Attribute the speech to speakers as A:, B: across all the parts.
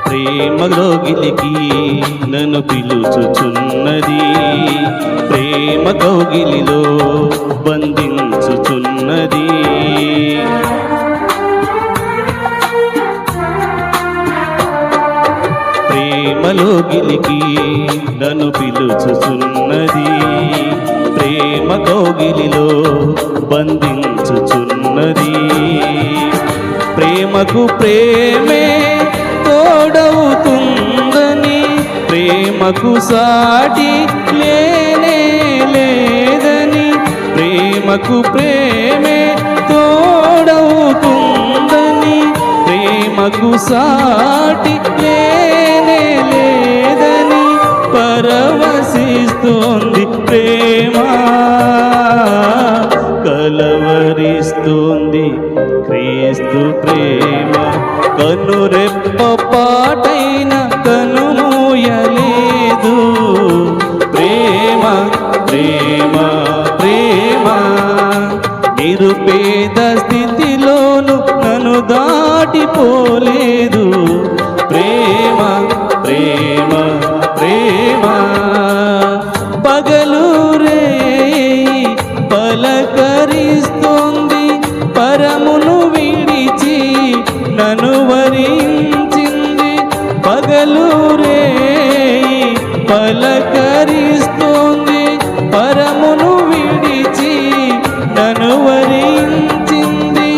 A: ప్రేమలోగిలికి నన్ను పిలుచుచున్నది, ప్రేమ కౌగిలిలో బంధించుచున్నది. ప్రేమలోగిలికి నన్ను పిలుచుచున్నది, ప్రేమ కౌగిలిలో బంధించుచున్నది. ప్రేమకు ప్రేమే తోడవుతుందని, ప్రేమకు సాటి లేనే లేదని, ప్రేమకు ప్రేమే తోడవుతుందని, ప్రేమకు సాటి లేనే లేదని పరవశిస్తోంది ప్రేమ, కలవరిస్తోంది క్రీస్తు ప్రేమ. కనురెప్ప పాటైన కనుమూయలేదు, ప్రేమ ప్రేమ ప్రేమ. నిరుపేద స్థితిలోను నన్ను దాటిపోలేదు, ప్రేమ ప్రేమ ప్రేమ. పగలు రేయి పలకరిస్తోంది, పరమును విడిచి నన్ను వరించింది. పగలు రేయి పలకరిస్తోంది, పరమును విడిచి నన్ను వరించింది.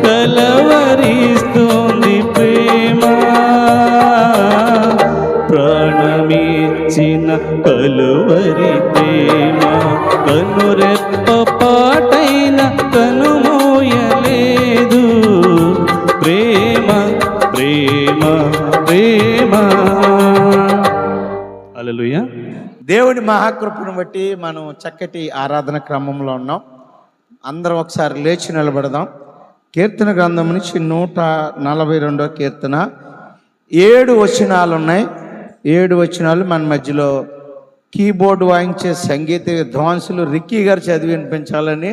A: కలవరిస్తోంది ప్రేమ, ప్రాణమిచ్చిన కలువరి ప్రేమ. కనురెప్ప పాటైన కనుమూయలేదు, ప్రేమ ప్రేమ ప్రేమ. హల్లెలూయా.
B: దేవుడి మహాకృపను బట్టి మనం చక్కటి ఆరాధన క్రమంలో ఉన్నాం. అందరం ఒకసారి లేచి నిలబడదాం. కీర్తన గ్రంథం నుంచి 142వ కీర్తన 7 వచనాలు ఉన్నాయి. 7 వచనాలు మన మధ్యలో కీబోర్డ్ వాయించే సంగీత విద్వాంసులు రిక్కీ గారు చదివి వినిపించాలని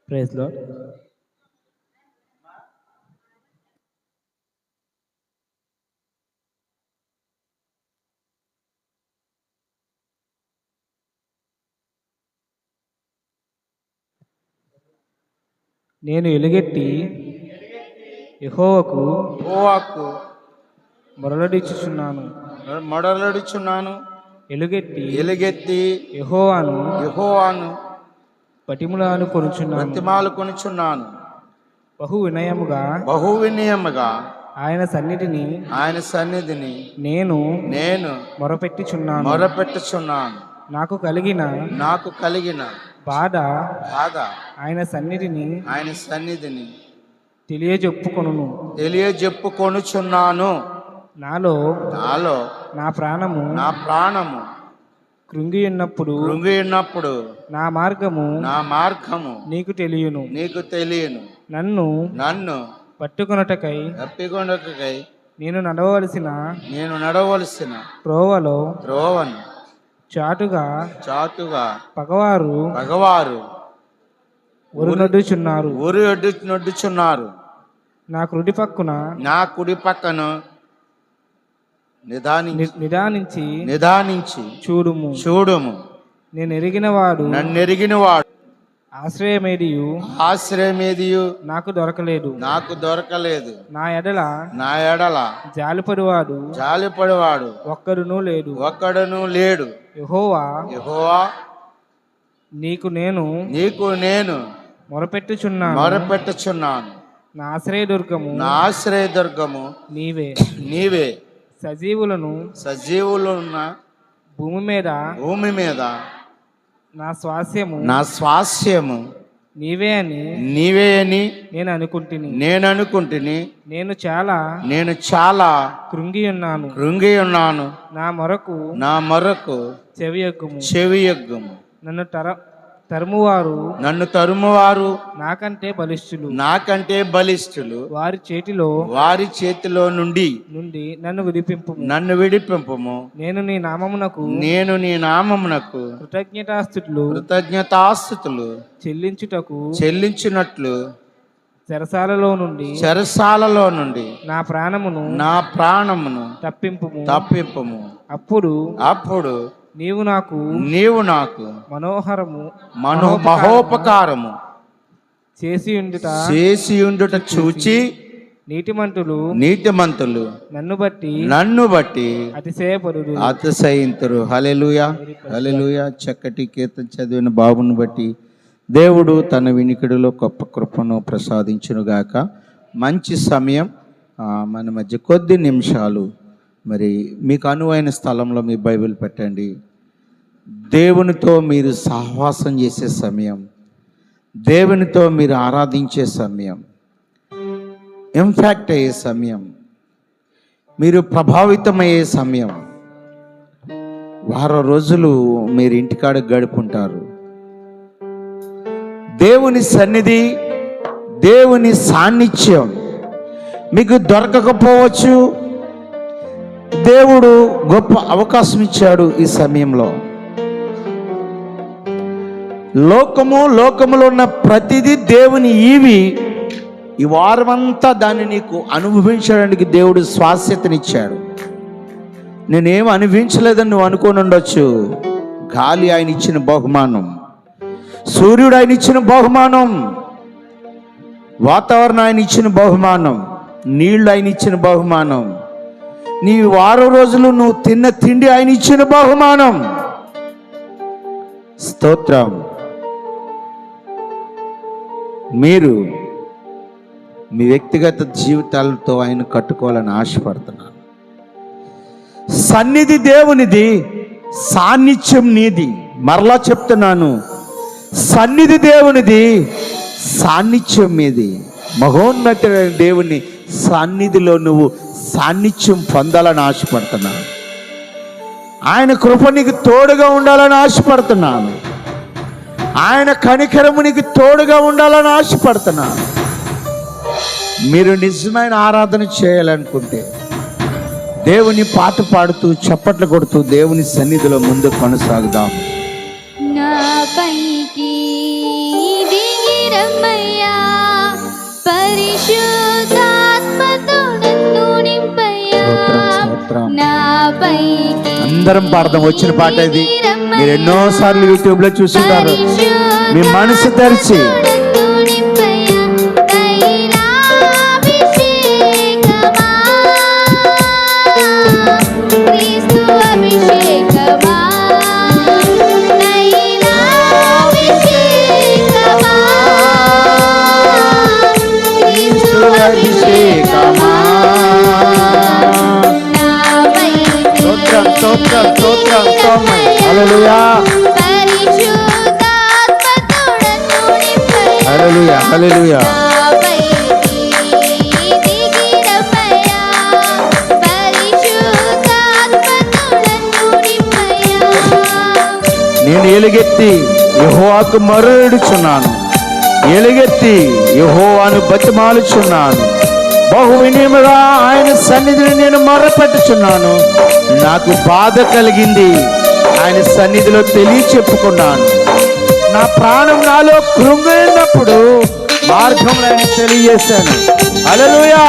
C: ప్రైజ్ లార్డ్. నేను ఎలుగెత్తి యెహోవాకు
B: మొరలడుచున్నాను. ఎలుగెత్తి యెహోవాను
C: బతిమాలు
B: కొనుచున్నాను.
C: బహు వినయముగా ఆయన సన్నిధిని నేను మొరపెట్టుచున్నాను. నాకు కలిగిన బాధ ఆయన సన్నిధిని తెలియజెప్పుకొనుచున్నాను. నాలో నా ప్రాణము కృంగి ఉన్నప్పుడు నా మార్గము నీకు తెలియను. నన్ను పట్టుకొనుటకై నేను నడవవలసిన త్రోవను చాటుగా పగవారు ఊరునొడ్డుచున్నారు. నా కుడి పక్కన నిదానించి చూడుము. నన్ను ఎరిగినవాడు ఆశ్రయమేదియు
D: నాకు దొరకలేదు.
C: నా ఎడల
D: జాలిపడివాడు ఒక్కడునూ లేడు. యెహోవా నీకు నేను
C: మొరపెట్టుచున్నాను.
D: నా ఆశ్రయదుర్గము
C: నీవే.
D: సజీవులను భూమి మీద నా స్వాస్యము నీవే అని నేను అనుకుంటుని. నేను చాలా కృంగి ఉన్నాను. నా మొరకు చెవియొగ్గుము. నన్ను తరుమువారు నాకంటే బలిష్ఠులు. వారి చేతిలో నుండి నన్ను విడిపింపుము. నేను నీ నామమునకు కృతజ్ఞతాస్తుతులు చెల్లించునట్లు చెరసాలలో నుండి నా ప్రాణమును తప్పింపుము. అప్పుడు నీవు నాకు మహోపకారము చేసి ఉండుట చూచి నీతిమంతులు నన్ను బట్టి అతిశయింతురు. హల్లెలూయా, హల్లెలూయా. చక్కటి కీర్తన చదివిన బాబును బట్టి దేవుడు తన వినికిడిలో గొప్ప కృపను ప్రసాదించునుగాక. మంచి సమయం మన మధ్య కొద్ది నిమిషాలు మరి మీకు అనువైన స్థలంలో మీ బైబిల్ పెట్టండి. దేవునితో మీరు సహవాసం చేసే సమయం, దేవునితో మీరు ఆరాధించే సమయం, ఇంపాక్ట్ అయ్యే సమయం, మీరు ప్రభావితమయ్యే సమయం. వారం రోజులు మీరు ఇంటికాడ గడుపుంటారు. దేవుని సన్నిధి, దేవుని సాన్నిధ్యం మీకు దొరకకపోవచ్చు. దేవుడు గొప్ప అవకాశం ఇచ్చాడు ఈ సమయంలో. లోకములో ఉన్న ప్రతిదీ దేవుని ఈవి. ఈ వారమంతా దాన్ని నీకు అనుభవించడానికి దేవుడు స్వాస్థ్యతనిచ్చాడు. నేనేం అనుభవించలేదని నువ్వు అనుకోని ఉండొచ్చు. గాలి ఆయన ఇచ్చిన బహుమానం, సూర్యుడు ఆయన ఇచ్చిన బహుమానం, వాతావరణం ఆయన ఇచ్చిన బహుమానం, నీళ్లు ఆయన ఇచ్చిన బహుమానం, నీ వారం రోజులు నువ్వు తిన్న తిండి ఆయన ఇచ్చిన బహుమానం. స్తోత్రం. మీరు మీ వ్యక్తిగత జీవితాలతో ఆయన కట్టుకోవాలని ఆశపడుతున్నాను. సన్నిధి దేవునిది, సాన్నిధ్యం నీది. మరలా చెప్తున్నాను, సన్నిధి దేవునిది, సాన్నిధ్యం మీది. మహోన్నతమైన దేవుని సన్నిధిలో నువ్వు సాన్నిధ్యం పొందాలని ఆశపడుతున్నాను. ఆయన కృప నీకు తోడుగా ఉండాలని ఆశపడుతున్నాను. ఆయన కనికరము నీకు తోడుగా ఉండాలని ఆశపడుతున్నాను. మీరు నిజమైన ఆరాధన చేయాలనుకుంటే దేవుని పాట పాడుతూ చప్పట్లు కొడుతూ దేవుని సన్నిధిలో ముందు కొనసాగుదాం.
E: నా పైకి దిగి రమ్మయ్యా, పరిశుద్ధాత్మతో నన్ను నింపయ్యా. నా పైకి
C: అందరం పాడదాం. వచ్చిన పాట ఇది. మీరు ఎన్నోసార్లు యూట్యూబ్ లో చూస్తుంటారు. మీ మనసు తెరిచి హల్లెలూయా, హల్లెలూయా, హల్లెలూయా. నేను ఎలుగెత్తి యెహోవాకు మొర్రెడుచున్నాను, ఎలుగెత్తి యెహోవాను బతిమాలుచున్నాను. బహు వినయముగా ఆయన సన్నిధిని నేను మొర్రపెట్టుచున్నాను. నాకు బాధ కలిగింది, ఆయన సన్నిధిలో చెప్పుకున్నాను. నా ప్రాణం నాలో కృంగినప్పుడు మార్గంలో ఆయన తెలియజేశాను. హల్లెలూయా.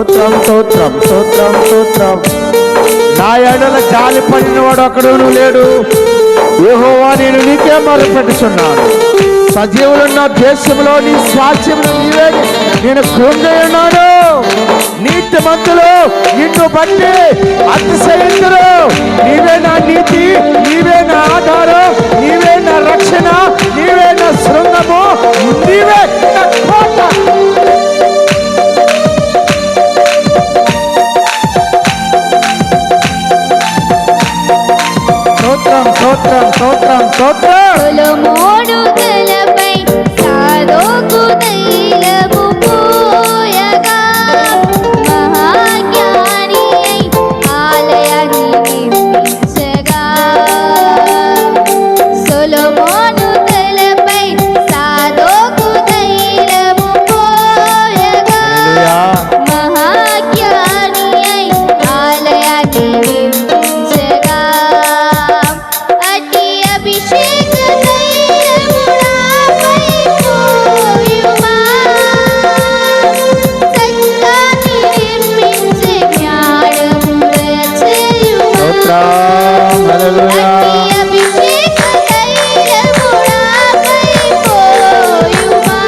C: స్తోత్రం స్తోత్రం స్తోత్రం స్తోత్రం. నా ఎడల జాలి పడినవాడు ఒకడును లేడు. యెహోవా నేను నీకే మొరపెట్టుచున్నాను. సజీవులున్న దేశంలో నీ స్వాస్థ్యములు నీవే. నేను కృంగి ఉన్నాను. నీతిమంతులు నిన్ను బట్టి అతిశయింతురు. నీవే నా నీతి, నీవే నా ఆధారం, నీవే నా రక్షణ, నీవే నా శృంగము, నీవే నా కోట. స్తోత్రం స్తోత్రం స్తోత్రం స్తోత్రం.
E: సొలొమోను తలపై సాదోకు తైలము పోయగా మహాజ్ఞాని అయి ఆలయాన్ని నిర్మించగా. సొలొమోను తలపై సాదోకు తైలము పోయగా మహాజ్ఞాని అయి ఆలయాన్ని నిర్మించగా. అతి అభిషేక తైలము నాపై పోయుమా. సంఘాన్ని నిర్మించే జ్ఞానము దయచేయుమా.
C: స్తోత్రం హల్లెలూయా.
E: అతి అభిషేక తైలము నాపై పోయుమా.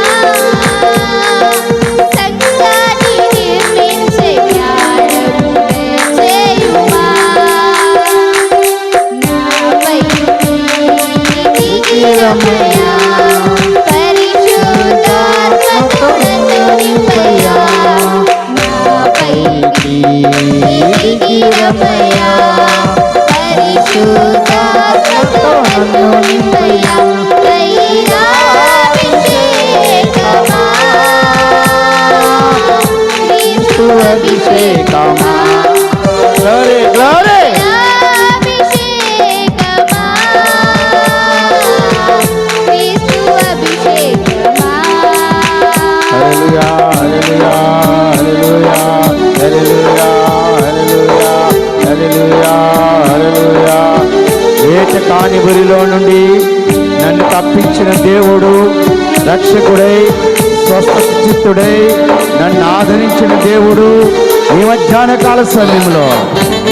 E: సంఘాన్ని నిర్మించే జ్ఞానము దయచేయుమా. నాపైకి దిగిరమయ్యా. పరిశుద్ధాత్మతో నన్ను నింపయ్యా. నాపైకి దిగిరమయ్యా. పరిశుద్ధాత్మతో నన్ను నింపయ్యా. తైలాభిషేకమా. క్రీస్తు అభిషేకమా.
C: Glory glory.
E: అభిషేకమా. క్రీస్తు అభిషేకమా.
C: హల్లెలూయా హల్లెలూయా హల్లెలూయా హల్లెలూయా హల్లెలూయా హల్లెలూయా హల్లెలూయా. వేట కాని బరిలో నుండి నన్ను తప్పించిన దేవుడు, రక్షకుడై స్వస్థత చిత్తుడై నన్ను ఆదరించిన దేవుడు ఈ మధ్యాహ్న కాల సమయంలో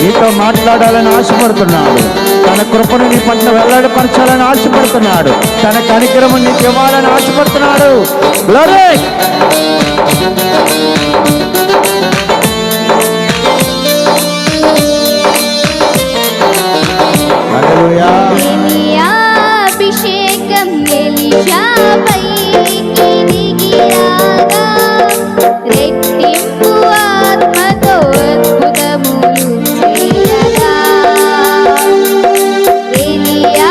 C: నీతో మాట్లాడాలని ఆశపడుతున్నాడు. తన కృపను నీ పట్ల వెల్లడిపరచాలని ఆశపడుతున్నాడు. తన కనికరము నీకు ఇవ్వాలని ఆశపడుతున్నాడు. గ్లోరీ. హల్లెలూయా.
E: అభిషేకం ఎలీషాపైకి దిగిరాగా. రెట్టింపు ఆత్మతో అద్భుతములు చేయగా. ఎలీయా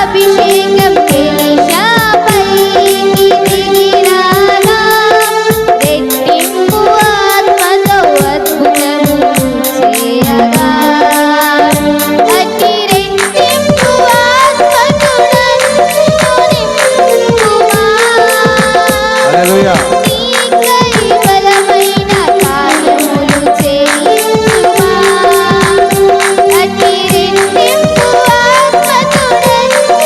E: అభిషేకం ఎలీషాపైకి దిగిరాగా. రెట్టింపు ఆత్మతో అద్భుతములు చేయగా. అతి రెట్టింపు ఆత్మతో నన్ను నింపుమా.
C: హల్లెలూయా.
E: నీకై బలమైన కార్యములు చేయించుమా. అతి రెట్టింపు ఆత్మతో నన్ను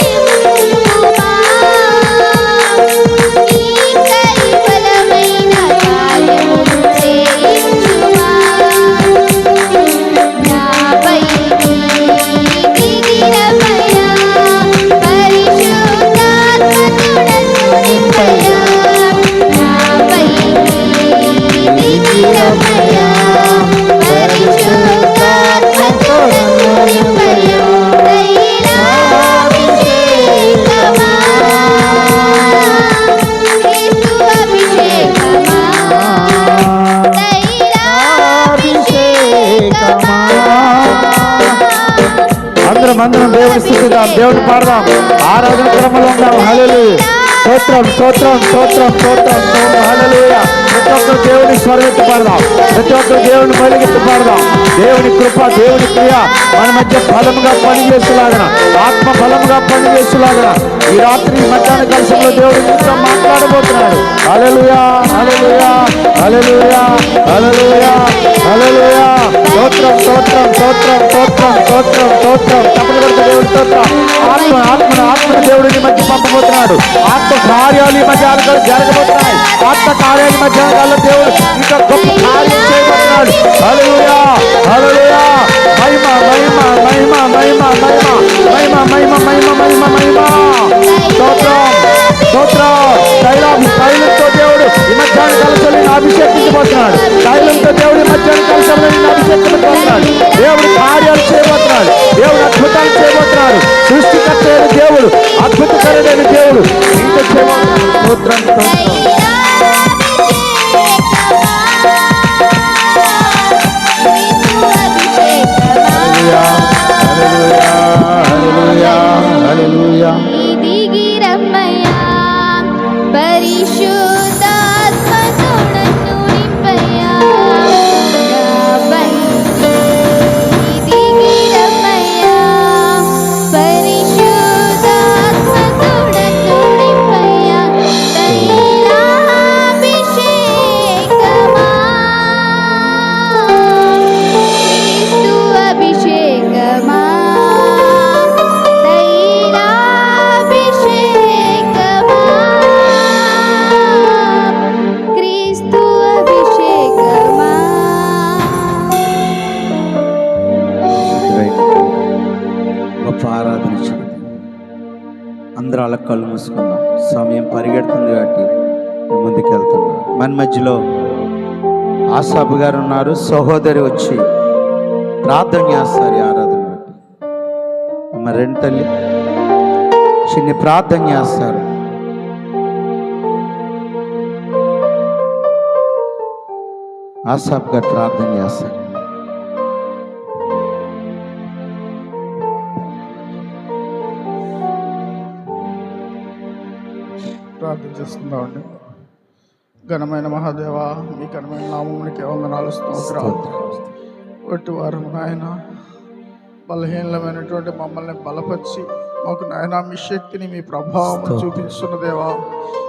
E: నింపుమా. నీకై బలమైన కార్యములు చేయించుమా. నాపైకి దిగిరమయ్యా. పరిశుద్ధాత్మతో నన్ను నింపయ్యా. నాపైకి దిగిరమయ్యా. పరిశుద్ధాత్మతో నన్ను నింపయ్యా. తైలాభిషేకమా. క్రీస్తు అభిషేకమా. తైలాభిషేకమా.
C: అందరం దేవుని స్తుతిద్దాం, దేవుని పాడదాం, ఆరాధన క్రమంలో ఉన్నాం. హల్లెలూయా. స్తోత్రం స్తోత్రం స్తోత్రం స్తోత్రం స్తోత్రం. హల్లెలూయా. ప్రతి ఒక్కరు దేవుని స్వరమెత్తి పాడదాం. ప్రతి ఒక్కరు దేవుని బలిగెత్తి పాడదాం. దేవుని కృప, దేవుని క్రియ మన మధ్య ఫలముగా పనిచేసేలాగన, ఆత్మ ఫలముగా పనిచేసేలాగన ఈ రాత్రి మధ్యాహ్న కలశంలో దేవుడు మీతో మాట్లాడబోతున్నాడు. హల్లెలూయా హల్లెలూయా హల్లెలూయా హల్లెలూయా. హల్లెలూయా. స్తోత్రం స్తోత్రం స్తోత్రం స్తోత్రం స్తోత్రం స్తోత్రం. తప్పని కొడుకు దేవుడు స్తోత్రం. ఆత్మ దేవుడిని మధ్య పంపబోతున్నాడు. ఆత్మ కార్యాలు ఈ మధ్య జరగబోతున్నాయి. ఆత్మ కార్యాలు మధ్య దేవుడు ఇంకా గొప్ప కార్యం చేయబోతున్నాడు. హల్లెలూయా హల్లెలూయా. మహిమ మహిమ మహిమ మహిమ మహిమ మహిమ మహిమ మహిమ మహిమ మహిమ. స్తోత్రం స్తోత్రం. తైలంతో దేవుడు ఈ మధ్యాహ్న కలశంలో అభిషేకించబోతున్నాడు. తైలంతో దేవుడు ఈ మధ్యాహ్న కలశంలో అభిషేకించబోతున్నాడు. దేవుడు కార్యాలు చేయబోతున్నాడు. దేవుడు అద్భుతాలు చేయబోతున్నాడు. సృష్టికర్త అయిన దేవుడు, అద్భుతకరుడైన దేవుడు ఇంకా చేయబోతున్నాడు. స్తోత్రం స్తోత్రం. హల్లెలూయా హల్లెలూయా హల్లెలూయా.
E: దిగిరమ్మయ్యా పరిశుద్ధాత్మతో నన్ను నింపయ్యా దిగిరమ్మయ్యా పరిశుద్ధాత్మతో నన్ను నింపయ్యా తైలాభిషేకమా క్రీస్తు అభిషేకమా క్రీస్తు అభిషేకమా.
D: గొప్ప ఆరాధన ఇచ్చింది. అందరూ అలా కళ్ళు మూసుకుందాం. సమయం పరిగెడుతుంది కాబట్టి ముందుకు వెళ్తున్నాం. మన మధ్యలో ఆసాబు గారు ఉన్నారు. సహోదరి వచ్చి ప్రార్థన చేస్తారు. ఈ ఆరాధన బట్టి అమ్మ రెండు తల్లి చిన్ని ప్రార్థన చేస్తారు. ఆసాబ్ గారు ప్రార్థన చేస్తారు.
F: ప్రార్థన చేసుకుందామండి. ఘనమైన మహాదేవ, మీ ఘనమైన నామమునికి వందనాలు స్తోత్రాలు. ఒట్టి వారు నాయన బలహీనమైనటువంటి మమ్మల్ని బలపరిచి మాకు నాయన మీ శక్తిని మీ ప్రభావం చూపించున్న దేవా,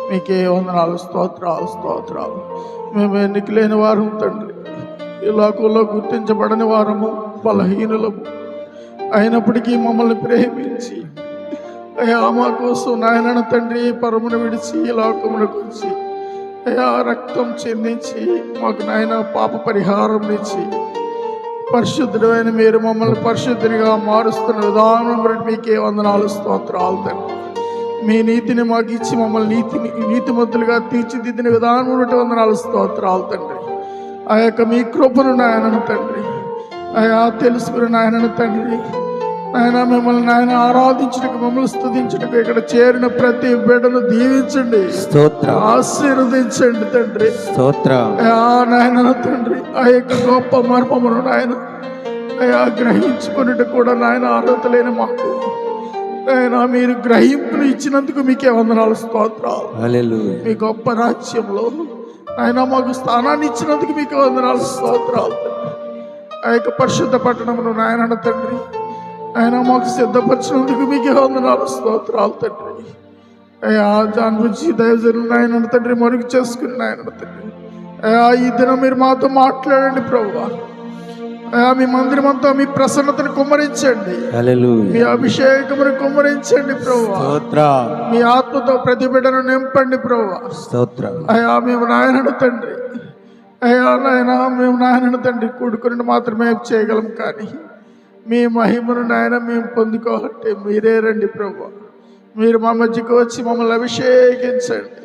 F: మీకే వందనాలు స్తోత్రాలు స్తోత్రాలు. మేము ఎన్నిక లేని వారం తండ్రి, ఈ లోకంలో గుర్తించబడని వారము, బలహీనులము అయినప్పటికీ మమ్మల్ని ప్రేమించి అయ్యా మా కోసం నాయనను తండ్రి పరమును విడిచి ఈ లోకమునకు వచ్చి అయ్యా రక్తం చెందించి మాకు నాయన పాప పరిహారం ఇచ్చి పరిశుద్ధుడైన మీరు మమ్మల్ని పరిశుద్ధునిగా మారుస్తున్న విధానం బట్టి మీకే వందనాలు స్తోత్రాలు తండ్రి. మీ నీతిని మాకు ఇచ్చి మమ్మల్ని నీతిమంతులుగా తీర్చిదిద్దిన విధానం బట్టి వందనాలు స్తోత్రాలు తండ్రి. ఆ యొక్క మీ కృపను నాయనను తండ్రి అయ్యా తెలుసుకుని నాయనను తండ్రి ఆయన మిమ్మల్ని నాయన ఆరాధించడానికి, మమ్మల్ని స్తుతించడానికి ఇక్కడ చేరిన ప్రతి బిడ్డను దీవించండి, ఆశీర్వదించండి తండ్రి. నాయన తండ్రి ఆ యొక్క గొప్ప మర్మమును నాయన అయ్యా గ్రహించుకున్నట్టు కూడా నాయన అర్హత లేని మాకు ఆయన మీరు గ్రహింపును ఇచ్చినందుకు మీకే వందనాలు స్తోత్రాలు. మీ గొప్ప రాజ్యంలో ఆయన మాకు స్థానాన్ని ఇచ్చినందుకు మీకే వందనాలు స్తోత్రాలు. ఆ యొక్క పరిశుద్ధ పట్టణమును నాయన తండ్రి ఆయన మాకు సిద్ధపరిచినందుకు మీకే వందనాలు స్తోత్రాలు తండ్రి. అయ్యా దాని గురించి దైవజనులు ఆయన తండ్రి మరుగు చేసుకుని ఆయన తండ్రి అయ్యా ఈ దినం మీరు మాతో మాట్లాడండి ప్రభువా. అయ్యా మీ మందిరం అంతా మీ ప్రసన్నతను కుమ్మరించండి, మీ అభిషేకమును కుమ్మరించండి ప్రభువా. మీ ఆత్మతో ప్రతి బిడ్డను నింపండి ప్రభువా. అయ్యా మేము నాయనను తండ్రి అయ్యా నాయన మేము నాయనను తండ్రి కూడుకుని మాత్రమే చేయగలం, కానీ మీ మహిమను నాయన మేము పొందుకోవాలంటే మీరే రండి ప్రభువా. మీరు మా మధ్యకు వచ్చి మమ్మల్ని అభిషేకించండి,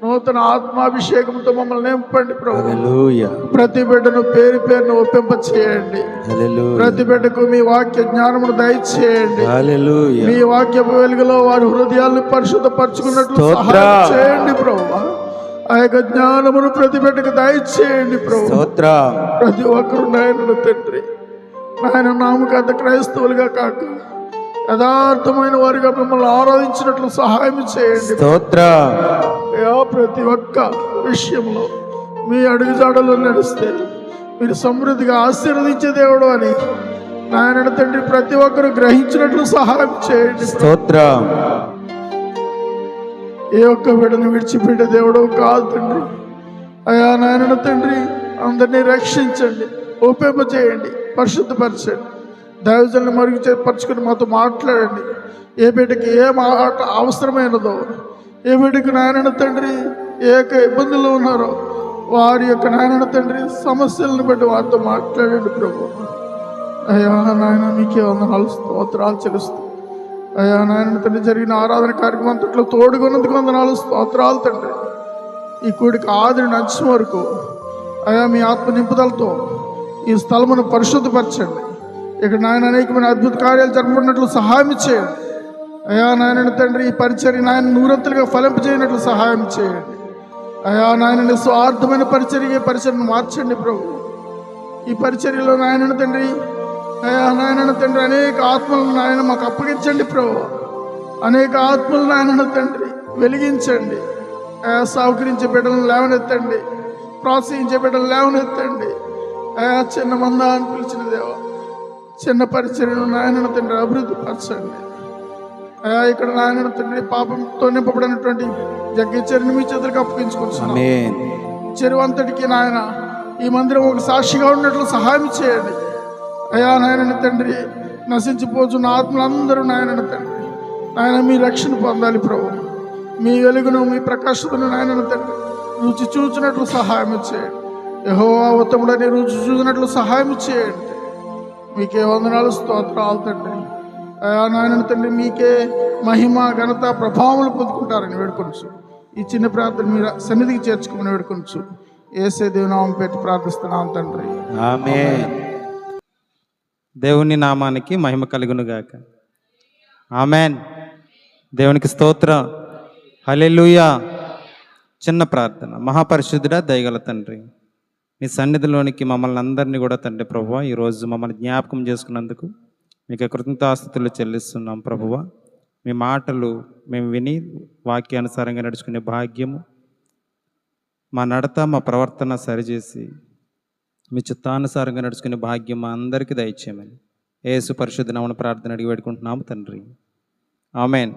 F: నూతన ఆత్మాభిషేకంతో మమ్మల్ని నింపండి ప్రభువా. ప్రతి బిడ్డను పేరు పేరును ఒప్పింప చేయండి, ప్రతి బిడ్డకు మీ వాక్య జ్ఞానమును దయచేయండి. మీ వాక్య వెలుగులో వారి హృదయాలను పరిశుద్ధపరచుకున్నట్లు సహాయం చేయండి ప్రభువా. ఆ యొక్క జ్ఞానమును ప్రతి బిడ్డకు దయచేయండి ప్రభువా. ప్రతి ఒక్కరు నాయనను తండ్రి ఆయన నామకాంత క్రైస్తవులుగా కాక యథార్థమైన వారిగా మిమ్మల్ని ఆరాధించినట్లు సహాయం చేయండి. ప్రతి ఒక్క విషయంలో మీ అడుగుజాడలో నడిస్తే మీరు సమృద్ధిగా ఆశీర్వదించే దేవుడు అని నాయన తండ్రి ప్రతి ఒక్కరు గ్రహించినట్లు సహాయం చేయండి. ఏ ఒక్క బిడ్డను విడిచిపెట్టే దేవుడు కాదు తండ్రి. అయ్యా నాయన తండ్రి అందరినీ రక్షించండి, ఉపయోగచేయండి, పరిశుద్ధపరచండి. దైవజనులు పరుచుకుని మాతో మాట్లాడండి. ఏ బిడ్డకి ఏ మాట అవసరమైనదో, ఏ బిడ్డకి నాయన తండ్రి ఏ యొక్క ఇబ్బందులు ఉన్నారో వారి యొక్క నాయన తండ్రి సమస్యలను బట్టి వారితో మాట్లాడండి ప్రభు. అయ్యా నాయన మీకే వందనాలు, స్తోత్రాలు చెల్లిస్తూ అయ్యా నాయన తండ్రి జరిగిన ఆరాధన కార్యక్రమం అంతట్లో తోడుగున్నందుకు వందనాలు, స్తోత్రాలు తండ్రి. ఈ కూడికి ఆదిరి నచ్చం వరకు అయ్యా మీ ఆత్మ నింపుదలతో ఈ స్థలమును పరిశుద్ధపరచండి. ఇక్కడ నాయన అనేకమైన అద్భుత కార్యాలు జరపబడినట్లు సహాయం చేయండి. అయ్యా నాయన తండ్రి ఈ పరిచర్య నాయన నూరంతలుగా ఫలింపజేయనట్లు సహాయం చేయండి. అయ్యా నాయన స్వార్థమైన పరిచర్యను మార్చండి ప్రభు. ఈ పరిచర్యలో నాయన తండ్రి అయ్యా నాయన తండ్రి అనేక ఆత్మలను నాయన మాకు అప్పగించండి ప్రభు. అనేక ఆత్మలను నాయన తండ్రి వెలిగించండి. అయా సహకరించే బిడ్డలను లేవనెత్తండి, ప్రోత్సహించే బిడ్డలు లేవనెత్తండి. అయా చిన్న మంద అని పిలిచిన దేవ చిన్న పరిచర్యను నాయన తండ్రి అభివృద్ధి పరచండి. అయా ఇక్కడ నాయన తండ్రి పాపంతో నింపబడినటువంటి జగ్గిచరిని మీ చేతులకు అప్పగించుకుంటున్నాం. చెరువు అంతటికి నాయన ఈ మందిరం ఒక సాక్షిగా ఉన్నట్లు సహాయం చేయండి. అయా నాయన తండ్రి నశించిపోతున్న ఆత్మలందరూ నాయన తండ్రి నాయన మీ రక్షణ పొందాలి ప్రభు. మీ వెలుగును మీ ప్రకాశతను నాయన తండ్రి రుచి చూచినట్లు సహాయం చేయండి. యెహోవా ఉత్తముడని రుచి చూసినట్లు సహాయం చేయండి. మీకే వందనాలు, స్తోత్రాలు తండ్రి. అయా నాయన తండ్రి మీకే మహిమ ఘనత ప్రభావములు పొందుకుంటారని వేడుకొనచ్చు. ఈ చిన్న ప్రార్థన మీరు సన్నిధికి చేర్చుకుని వేడుకొనచ్చు. యేసే దేవునామం పెట్టి ప్రార్థిస్తున్నాం తండ్రి,
A: ఆమేన్. దేవుని నామానికి మహిమ కలుగును గాక. ఆమేన్. దేవునికి స్తోత్రం. హల్లెలూయా. చిన్న ప్రార్థన. మహాపరిశుద్ధుడా దయగల తండ్రి, నీ సన్నిధిలోనికి మమ్మల్ని అందరినీ కూడా తండ్రి ప్రభువా ఈరోజు మమ్మల్ని జ్ఞాపకం చేసుకున్నందుకు మీకు కృతజ్ఞతాస్తుతులు చెల్లిస్తున్నాం ప్రభువా. మీ మాటలు మేము విని వాక్యానుసారంగా నడుచుకునే భాగ్యము, మా నడత మా ప్రవర్తన సరిచేసి మీ చిత్తానుసారంగా నడుచుకునే భాగ్యం మా అందరికీ దయచేయమని యేసు పరిశుద్ధ నామమున ప్రార్థన అడిగి పెట్టుకుంటున్నాము తండ్రి, ఆమేన్.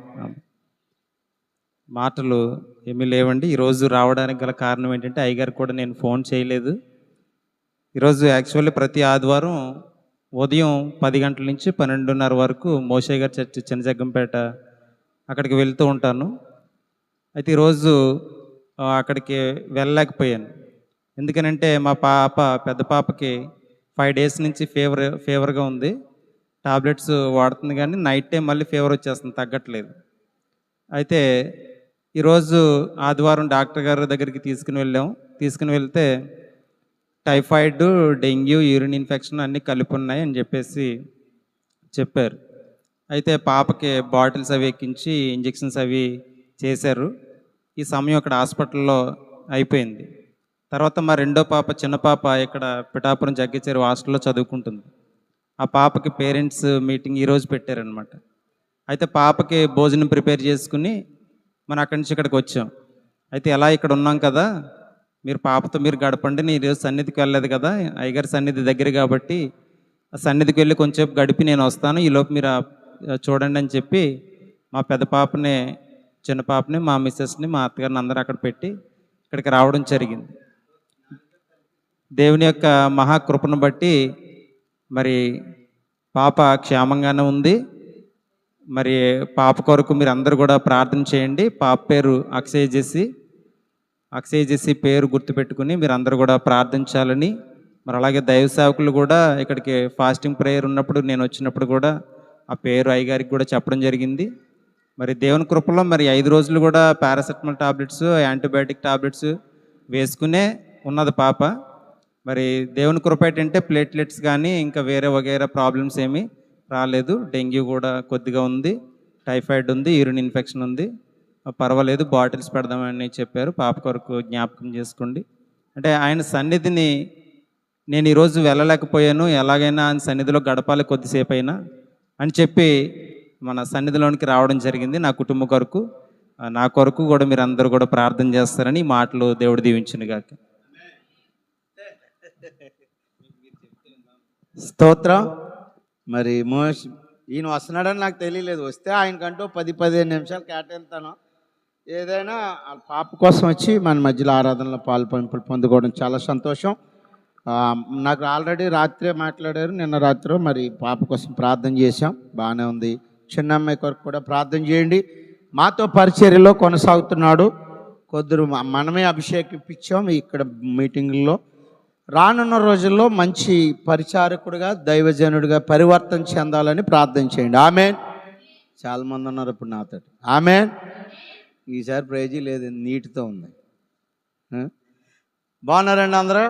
A: మాటలు ఏమీ లేవండి. ఈరోజు రావడానికి గల కారణం ఏంటంటే అయ్యగారు కూడా నేను ఫోన్ చేయలేదు. ఈరోజు యాక్చువల్లీ ప్రతి ఆదివారం ఉదయం 10 గంటల నుంచి 12:30 వరకు మోషే గారి చర్చి చిన్నజగ్గంపేట అక్కడికి వెళ్తూ ఉంటాను. అయితే ఈరోజు అక్కడికి వెళ్ళలేకపోయాను. ఎందుకనంటే మా పెద్ద పాపకి 5 డేస్ నుంచి ఫీవర్గా ఉంది. టాబ్లెట్స్ వాడుతుంది కానీ నైట్ టైం మళ్ళీ ఫీవర్ వచ్చేస్తుంది, తగ్గట్లేదు. అయితే ఈరోజు ఆదివారం డాక్టర్ గారి దగ్గరికి తీసుకుని వెళ్తే టైఫాయిడ్, డెంగ్యూ, యూరిన్ ఇన్ఫెక్షన్ అన్నీ కలిపి ఉన్నాయి అని చెప్పారు. అయితే పాపకి బాటిల్స్ అవి ఎక్కించి ఇంజెక్షన్స్ అవి చేశారు. ఈ సమయం అక్కడ హాస్పిటల్లో అయిపోయింది. తర్వాత మా రెండో పాప, చిన్న పాప ఇక్కడ పిఠాపురం జగ్గిచేరు హాస్టల్లో చదువుకుంటుంది. ఆ పాపకి పేరెంట్స్ మీటింగ్ ఈరోజు పెట్టారనమాట. అయితే పాపకి భోజనం ప్రిపేర్ చేసుకుని మనం అక్కడి నుంచి ఇక్కడికి వచ్చాం. అయితే ఎలా ఇక్కడ ఉన్నాం కదా, మీరు పాపతో మీరు గడపండి, నేను ఈరోజు సన్నిధికి వెళ్ళలేదు కదా, అయ్యగారి సన్నిధి దగ్గర కాబట్టి ఆ సన్నిధికి వెళ్ళి కొంచెంసేపు గడిపి నేను వస్తాను, ఈలోపు మీరు చూడండి అని చెప్పి మా పెద్ద పాపని, చిన్న పాపని, మా మిస్సెస్ని, మా అత్తగారిని అందరూ అక్కడ పెట్టి ఇక్కడికి రావడం జరిగింది. దేవుని యొక్క మహాకృపను బట్టి మరి పాప క్షేమంగానే ఉంది. మరి పాప కొరకు మీరు అందరూ కూడా ప్రార్థన చేయండి. పాప పేరు అక్షయ్ జెస్సీ పేరు గుర్తుపెట్టుకుని మీరు అందరూ కూడా ప్రార్థించాలని, మరి అలాగే దైవ సేవకులు కూడా ఇక్కడికి ఫాస్టింగ్ ప్రేయర్ ఉన్నప్పుడు నేను వచ్చినప్పుడు కూడా ఆ పేరు అయ్యగారికి కూడా చెప్పడం జరిగింది. మరి దేవుని కృపలో మరి 5 రోజులు కూడా పారాసెటమాల్ టాబ్లెట్స్, యాంటీబయాటిక్ టాబ్లెట్స్ వేసుకునే ఉన్నది పాప. మరి దేవుని కృప ఏంటంటే ప్లేట్లెట్స్ కానీ ఇంకా వగేరే ప్రాబ్లమ్స్ ఏమీ రాలేదు. డెంగ్యూ కూడా కొద్దిగా ఉంది, టైఫాయిడ్ ఉంది, యూరిన్ ఇన్ఫెక్షన్ ఉంది, పర్వాలేదు, బాటిల్స్ పెడదామని చెప్పారు. పాప కొరకు జ్ఞాపకం చేసుకోండి. అంటే ఆయన సన్నిధిని నేను ఈరోజు వెళ్ళలేకపోయాను, ఎలాగైనా ఆయన సన్నిధిలో గడపాలి కొద్దిసేపు అయినా అని చెప్పి మన సన్నిధిలోనికి రావడం జరిగింది. నా కుటుంబం కొరకు, నా కొరకు కూడా మీరు అందరూ కూడా ప్రార్థన చేస్తారని ఈ మాటలు దేవుడు దీవించును గాక.
B: స్తోత్రం. మరి ఈయన వస్తున్నాడని నాకు తెలియలేదు. వస్తే ఆయనకంటూ 10-15 నిమిషాలు కేటాయిస్తాను. ఏదైనా పాప కోసం వచ్చి మన మధ్యలో ఆరాధనలో పొందుకోవడం చాలా సంతోషం.
D: నాకు ఆల్రెడీ రాత్రే మాట్లాడారు, నిన్న రాత్రి మరి పాప కోసం ప్రార్థన చేశాం, బాగానే ఉంది. చిన్న అమ్మాయి కొరకు కూడా ప్రార్థన చేయండి. మాతో పరిచర్యలో కొనసాగుతున్నాడు. కొద్దిరు మనమే అభిషేకించాం ఇక్కడ మీటింగుల్లో. రానున్న రోజుల్లో మంచి పరిచారకుడిగా, దైవజనుడిగా పరివర్తన చెందాలని ప్రార్థన చేయండి. ఆమేన్. చాలామంది ఉన్నారు ఇప్పుడు నాతో. ఆమేన్. ఈసారి ప్రైజీ లేదు, నీటితో ఉంది. బాగున్నారండి అందరూ?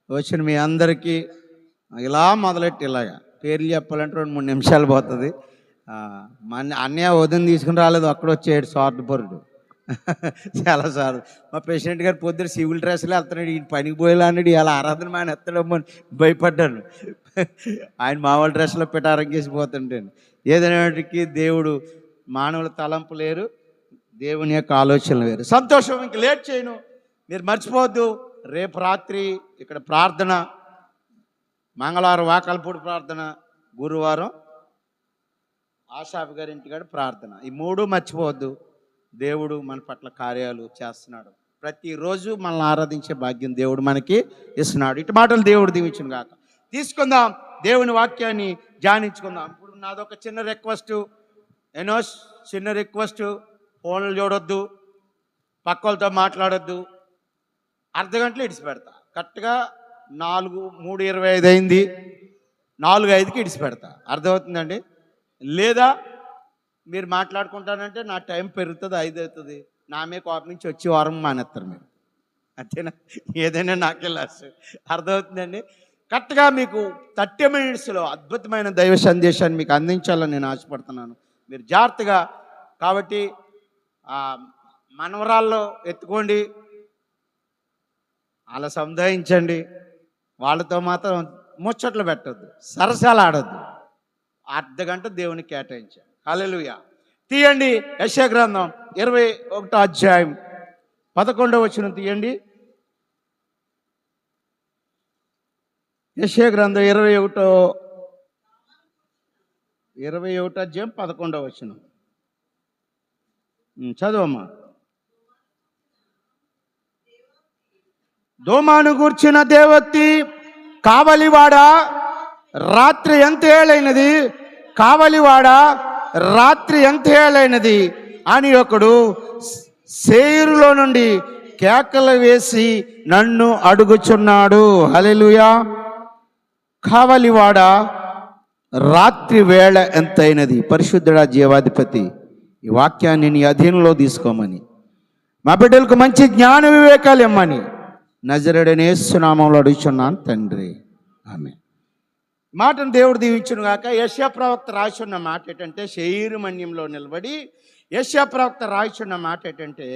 D: వచ్చిన మీ అందరికీ ఇలా మొదలెట్టి ఇలాగా పేర్లు చెప్పాలంటే 2-3 నిమిషాలు పోతుంది. మన అన్నయ్య ఉదయం తీసుకుని రాలేదు, అక్కడ వచ్చాడు స్వార్థపరుడు. చాలా సార్ మా ప్రెసిడెంట్ గారు పొద్దున సివిల్ డ్రెస్లో వెళ్తున్నాడు, ఈ పనికి పోయేలా అన్నాడు. ఇలా ఆరాధన ఆయన ఎత్తడమ్మో భయపడ్డాను. ఆయన మామూలు డ్రెస్లో పెట్టి ఆరోగ్యేసిపోతుంటాను. ఏదైనాటికి దేవుడు మానవుల తలంపు లేరు, దేవుని యొక్క ఆలోచనలు వేరు. సంతోషం. ఇంక లేట్ చేయను, మీరు మర్చిపోవద్దు. రేపు రాత్రి ఇక్కడ ప్రార్థన, మంగళవారం వాకల్పూడి ప్రార్థన, గురువారం ఆశాఫ్ గారి ఇంటికాడ ప్రార్థన. ఈ 3 మర్చిపోవద్దు. దేవుడు మన పట్ల కార్యాలు చేస్తున్నాడు. ప్రతిరోజు మనల్ని ఆరాధించే భాగ్యం దేవుడు మనకి ఇస్తున్నాడు. ఇటు మాటలు దేవుడు దీవించును గాక. తీసుకుందాం, దేవుని వాక్యాన్ని ధ్యానించుకుందాం. ఇప్పుడు నాదొక చిన్న రిక్వెస్ట్, చిన్న రిక్వెస్ట్. ఫోన్లు చూడొద్దు, పక్కలతో మాట్లాడొద్దు. అర్ధగంటలో ఇడిచిపెడతా. కరెక్ట్గా 3:25 అయింది, 4:05కి ఇడిచిపెడతా. అర్థమవుతుందండి? లేదా మీరు మాట్లాడుకుంటానంటే నా టైం పెరుగుతుంది, 5 అవుతుంది. నా మీద కోపం నుంచి వచ్చి వారం మానేస్తారు మీరు. అంతేనా? ఏదైనా నాకే లాస్. అర్థమవుతుందండి? కరెక్ట్గా మీకు 30 మినిట్స్లో అద్భుతమైన దైవ సందేశాన్ని మీకు అందించాలని నేను ఆశపడుతున్నాను. మీరు జాగ్రత్తగా. కాబట్టి మనవరాల్లో ఎత్తుకోండి, అలా సముదాయించండి. వాళ్ళతో మాత్రం ముచ్చట్లు పెట్టద్దు, సరసాలు ఆడద్దు. అర్ధగంట దేవునికి కేటాయించాలి. హల్లెలూయా. తీయండి యెషయా గ్రంథం 21వ అధ్యాయం 11వ వచనం తీయండి. యెషయా గ్రంథం 21వ అధ్యాయం 11వ వచనం చదువమ్మా. దోమాను గూర్చిన దేవత్తి కావలివాడా రాత్రి ఎంత ఏళైనది, కావలివాడా రాత్రి ఎంత ఏళైనది అని ఒకడు సేయిరులో నుండి కేకలు వేసి నన్ను అడుగుచున్నాడు. హల్లెలూయా. కావలివాడా రాత్రి వేళ ఎంతైనది. పరిశుద్ధుడా జీవాధిపతి, ఈ వాక్యాన్ని నీ అధీనంలో తీసుకోమని, మా బిడ్డలకు మంచి జ్ఞాన వివేకాలు ఇమ్మని నజరేయుడైన యేసు నామములో అడుగుచున్నాను తండ్రి. ఆమేన్. మాటను దేవుడు దీవించును గాక. యెషయా ప్రవక్త రాసున్న మాట ఏంటంటే, శేయీరు మన్యంలో నిలబడి యెషయా ప్రవక్త రాసున్న మాట ఏంటంటే,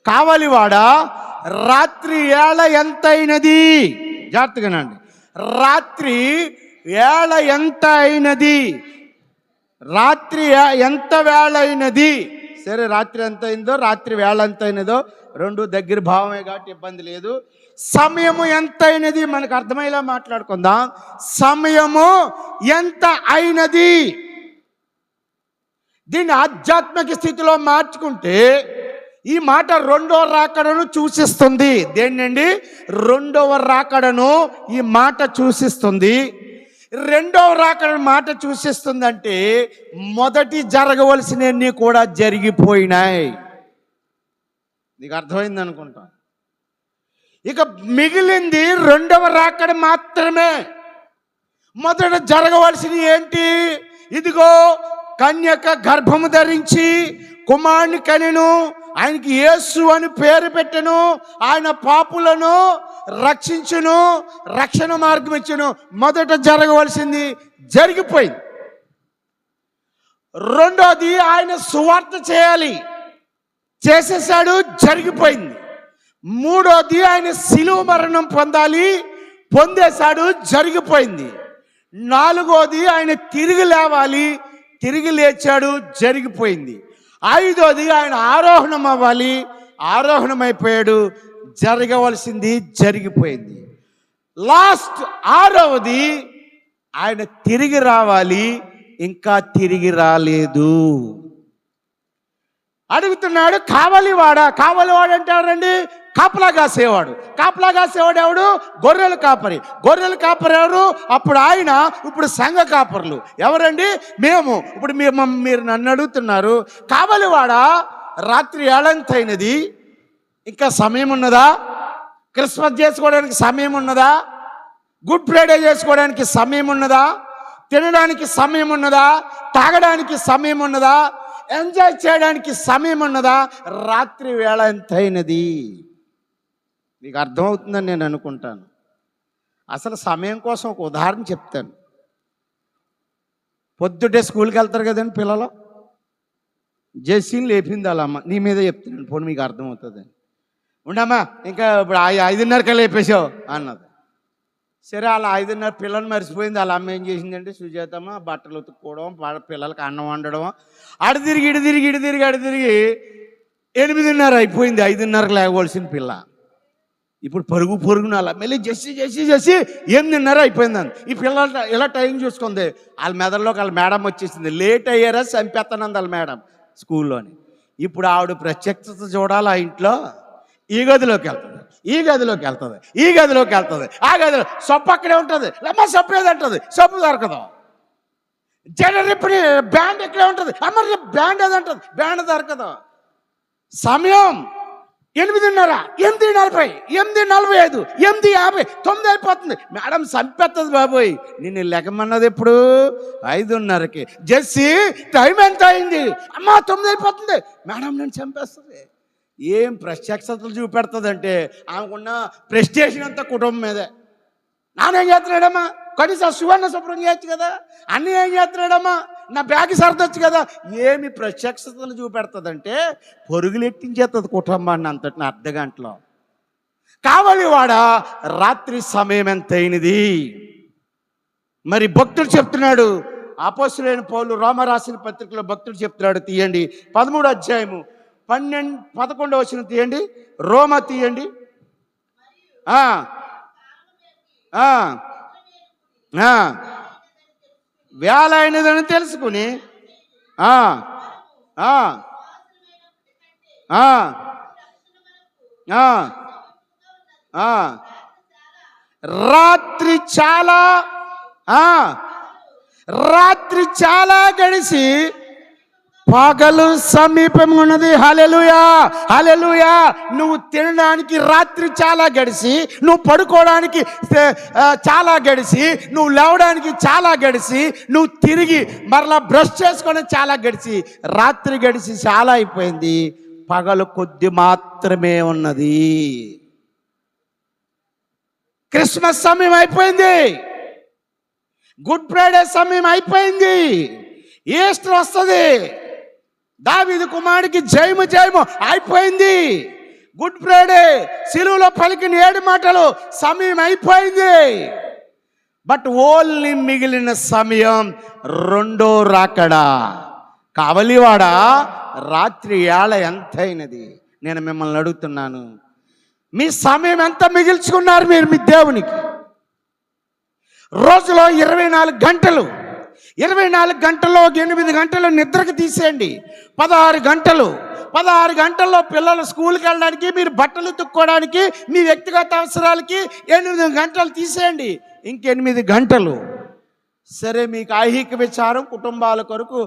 D: కావలివాడా రాత్రి ఏళ ఎంతైనది. జాగ్రత్తగానండి. రాత్రి ఏళ ఎంత అయినది, రాత్రి ఎంత వేళ అయినది. సరే, రాత్రి ఎంత అయిందో రాత్రి వేళ ఎంత అయినదో రెండు దగ్గర భావమే కాబట్టి ఇబ్బంది లేదు. సమయము ఎంత అయినది మనకు అర్థమయ్యేలా మాట్లాడుకుందాం. సమయము ఎంత అయినది. దీన్ని ఆధ్యాత్మిక స్థితిలో మార్చుకుంటే ఈ మాట రెండవ రాకడను సూచిస్తుంది. దేన్నండి? రెండవ రాకడను ఈ మాట సూచిస్తుంది. రెండవ రాకడ మాట సూచిస్తుందంటే మొదటి జరగవలసినవన్నీ కూడా జరిగిపోయినాయి. నీకు అర్థమైంది అనుకుంటా. ఇక మిగిలింది రెండవ రాకడ మాత్రమే. మొదట జరగవలసినవి ఏంటి? ఇదిగో కన్యక గర్భము ధరించి కుమారుని కనెను, ఆయనకి యేసు అని పేరు పెట్టెను, ఆయన పాపులను రక్షించును, రక్షణ మార్గం ఇచ్చును. మొదట జరగవలసింది జరిగిపోయింది. రెండోది ఆయన సువార్త చేయాలి, చేసేసాడు, జరిగిపోయింది. మూడోది ఆయన శిలువ మరణం పొందాలి, పొందేశాడు, జరిగిపోయింది. నాలుగోది ఆయన తిరిగి లేవాలి, తిరిగి లేచాడు, జరిగిపోయింది. ఐదోది ఆయన ఆరోహణం అవ్వాలి, ఆరోహణమైపోయాడు, జరగవలసింది జరిగిపోయింది. లాస్ట్ ఆరవది ఆయన తిరిగి రావాలి, ఇంకా తిరిగి రాలేదు. అడుగుతున్నాడు, కావలివాడా. కావలివాడు అంటారండి,
B: కాపలా కాసేవాడు. కాపలా కాసేవాడు ఎవడు? గొర్రెల కాపరి. గొర్రెల కాపరి ఎవరు? అప్పుడు ఆయన, ఇప్పుడు సంఘ కాపరులు. ఎవరండి? మేము. ఇప్పుడు మీరు నన్ను అడుగుతున్నారు, కావలివాడా రాత్రి ఏళంతైనది, ఇంకా సమయం ఉన్నదా? క్రిస్మస్ చేసుకోవడానికి సమయం ఉన్నదా? గుడ్ ఫ్రైడే చేసుకోవడానికి సమయం ఉన్నదా? తినడానికి సమయం ఉన్నదా? తాగడానికి సమయం ఉన్నదా? ఎంజాయ్ చేయడానికి సమయం ఉన్నదా? రాత్రి వేళ ఎంతైనది. మీకు అర్థమవుతుందని నేను అనుకుంటాను. అసలు సమయం కోసం ఒక ఉదాహరణ చెప్తాను. పొద్దుటే స్కూల్కి వెళ్తారు కదండి పిల్లలు. జెస్సీని లేపింది వాళ్ళ అమ్మ. నీ మీద చెప్తున్నాను, పోనీ మీకు అర్థమవుతుంది. ఉండమ్మా, ఇంకా ఇప్పుడు 5:30కే లేపేసావు అన్నది. సరే, అలా 5:30 పిల్లలు మర్చిపోయింది. వాళ్ళ అమ్మ ఏం చేసిందంటే, సుజాతమ్మ బట్టలు ఉతుక్కోవడం, పిల్లలకి అన్నం వండడం, అడి తిరిగి 8:30 అయిపోయింది. 5:30కి లేవలసిన పిల్ల ఇప్పుడు పరుగున అలా మళ్ళీ జెస్సీ 8:30 అయిపోయిందని ఈ పిల్లలు ఇలా టైం చూసుకుంది. వాళ్ళ మెదడులోకి వాళ్ళ మేడం వచ్చేసింది. లేట్ అయ్యారా చంపేస్తానంది వాళ్ళ మేడం స్కూల్లోని. ఇప్పుడు ఆవిడ ప్రత్యక్షత చూడాలి. ఆ ఇంట్లో ఈ గదిలోకి వెళ్తుంది, ఈ గదిలోకి వెళ్తుంది, ఈ గదిలోకి వెళ్తుంది, ఆ గదిలో సొప్పు అక్కడే ఉంటుంది. అమ్మ సొప్పు ఏదంటుంది, సొప్పు దొరకదు. ఇప్పుడు బ్యాండ్ ఇక్కడే ఉంటుంది, అమ్మ బ్యాండ్ ఏదంటుంది, బ్యాండ్ దొరకదు. సమయం 8:30, 8:40, 8:45, 8:50, 9 అయిపోతుంది. మేడం చంపేస్తుంది. బాబోయ్, నిన్ను లెగమన్నది ఎప్పుడు? 5:30కి. జెస్సీ టైం ఎంత అయింది? అమ్మ 9 అయిపోతుంది. మేడం నేను చంపేస్తుంది. ఏం ప్రత్యక్షతలు చూపెడుతుందంటే ఆమెకున్న ప్రెస్టేషన్ అంతా కుటుంబం మీదే. నానేం చేస్తున్నాడమ్మా, కనీసం సువర్ణ శుభ్రం చేయొచ్చు కదా, అన్నీ ఏం చేస్తున్నాడమ్మా, నా బ్యాగ్ సర్దొచ్చు కదా. ఏమి ప్రత్యక్షతలు చూపెడుతుందంటే పొరుగులు ఎట్టించేస్తుంది కుటుంబాన్ని అంతటిని అర్ధగంటలో. కావలివాడ రాత్రి సమయం ఎంతైనది. మరి భక్తుడు చెప్తున్నాడు, అపోస్తలుడైన పౌలు రోమ రాసిన పత్రికలో భక్తుడు చెప్తున్నాడు. తీయండి 13వ అధ్యాయము 11వ వచనం తీయండి. రోమ తీయండి. వేళ అయినదని తెలుసుకుని రాత్రి చాలా గడిచి పగలు సమీపం ఉన్నది. హల్లెలూయా, హల్లెలూయా. నువ్వు తినడానికి రాత్రి చాలా గడిచి, నువ్వు పడుకోవడానికి చాలా గడిచి, నువ్వు లేవడానికి చాలా గడిచి, నువ్వు తిరిగి మరలా బ్రష్ చేసుకోవడానికి చాలా గడిచి, రాత్రి గడిచి చాలా అయిపోయింది. పగలు కొద్ది మాత్రమే ఉన్నది. క్రిస్మస్ సమయం అయిపోయింది, గుడ్ ఫ్రైడే సమయం అయిపోయింది, ఈస్టర్ వస్తుంది, దావీదు కుమారుడికి జయము జయము అయిపోయింది. గుడ్ ఫ్రైడే సిలువలో పలికిన 7 మాటలు సమయం అయిపోయింది. బట్ ఓన్లీ మిగిలిన సమయం రెండో రాకడా. కావలివాడ రాత్రి ఏళ ఎంతైనది. నేను మిమ్మల్ని అడుగుతున్నాను, మీ సమయం ఎంత మిగిల్చుకున్నారు మీరు మీ దేవునికి? రోజులో 24 గంటలు, 24 గంటల్లో 8 గంటలు నిద్రకి తీసేయండి. 16 గంటలు, 16 గంటల్లో పిల్లలు స్కూల్కి వెళ్ళడానికి, మీరు బట్టలు ఉతుక్కోవడానికి, మీ వ్యక్తిగత అవసరాలకి 8 గంటలు తీసేయండి. ఇంక8 గంటలు సరే, మీకు ఐహిక విచారం కుటుంబాల కొరకు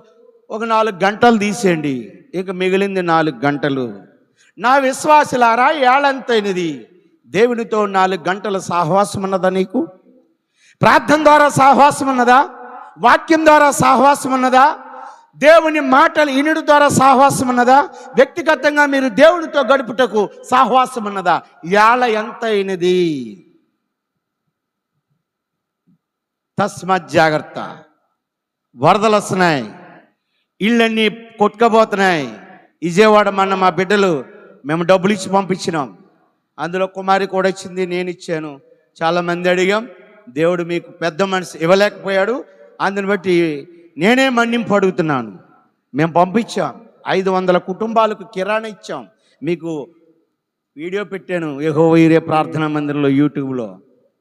B: ఒక 4 గంటలు తీసేయండి. ఇక మిగిలింది 4 గంటలు. నా విశ్వాసులారా, ఏళంతైనది. దేవునితో 4 గంటల సహవాసం ఉన్నదా నీకు? ప్రార్థన ద్వారా సహవాసం ఉన్నదా? వాక్యం ద్వారా సహవాసం ఉన్నదా? దేవుని మాటలు ఇనుడు ద్వారా సహవాసం ఉన్నదా? వ్యక్తిగతంగా మీరు దేవునితో గడుపుటకు సహవాసం ఉన్నదా? ఏళ ఎంత అయినది. తస్మాత్ జాగ్రత్త. వరదలు వస్తున్నాయి, ఇళ్ళన్నీ కొట్టుకపోతున్నాయి. విజయవాడ మా బిడ్డలు మేము డబ్బులు ఇచ్చి పంపించినాం. అందులో కుమారి కూడా వచ్చింది, నేను ఇచ్చాను. చాలామంది అడిగాం, దేవుడు మీకు పెద్ద మనసు ఇవ్వలేకపోయాడు. అందుని బట్టి నేనే మన్నింపు అడుగుతున్నాను. మేము పంపించాం, 500 కుటుంబాలకు కిరాణా ఇచ్చాం. మీకు వీడియో పెట్టాను యెహోవా ఈరే ప్రార్థనా మందిరంలో యూట్యూబ్లో.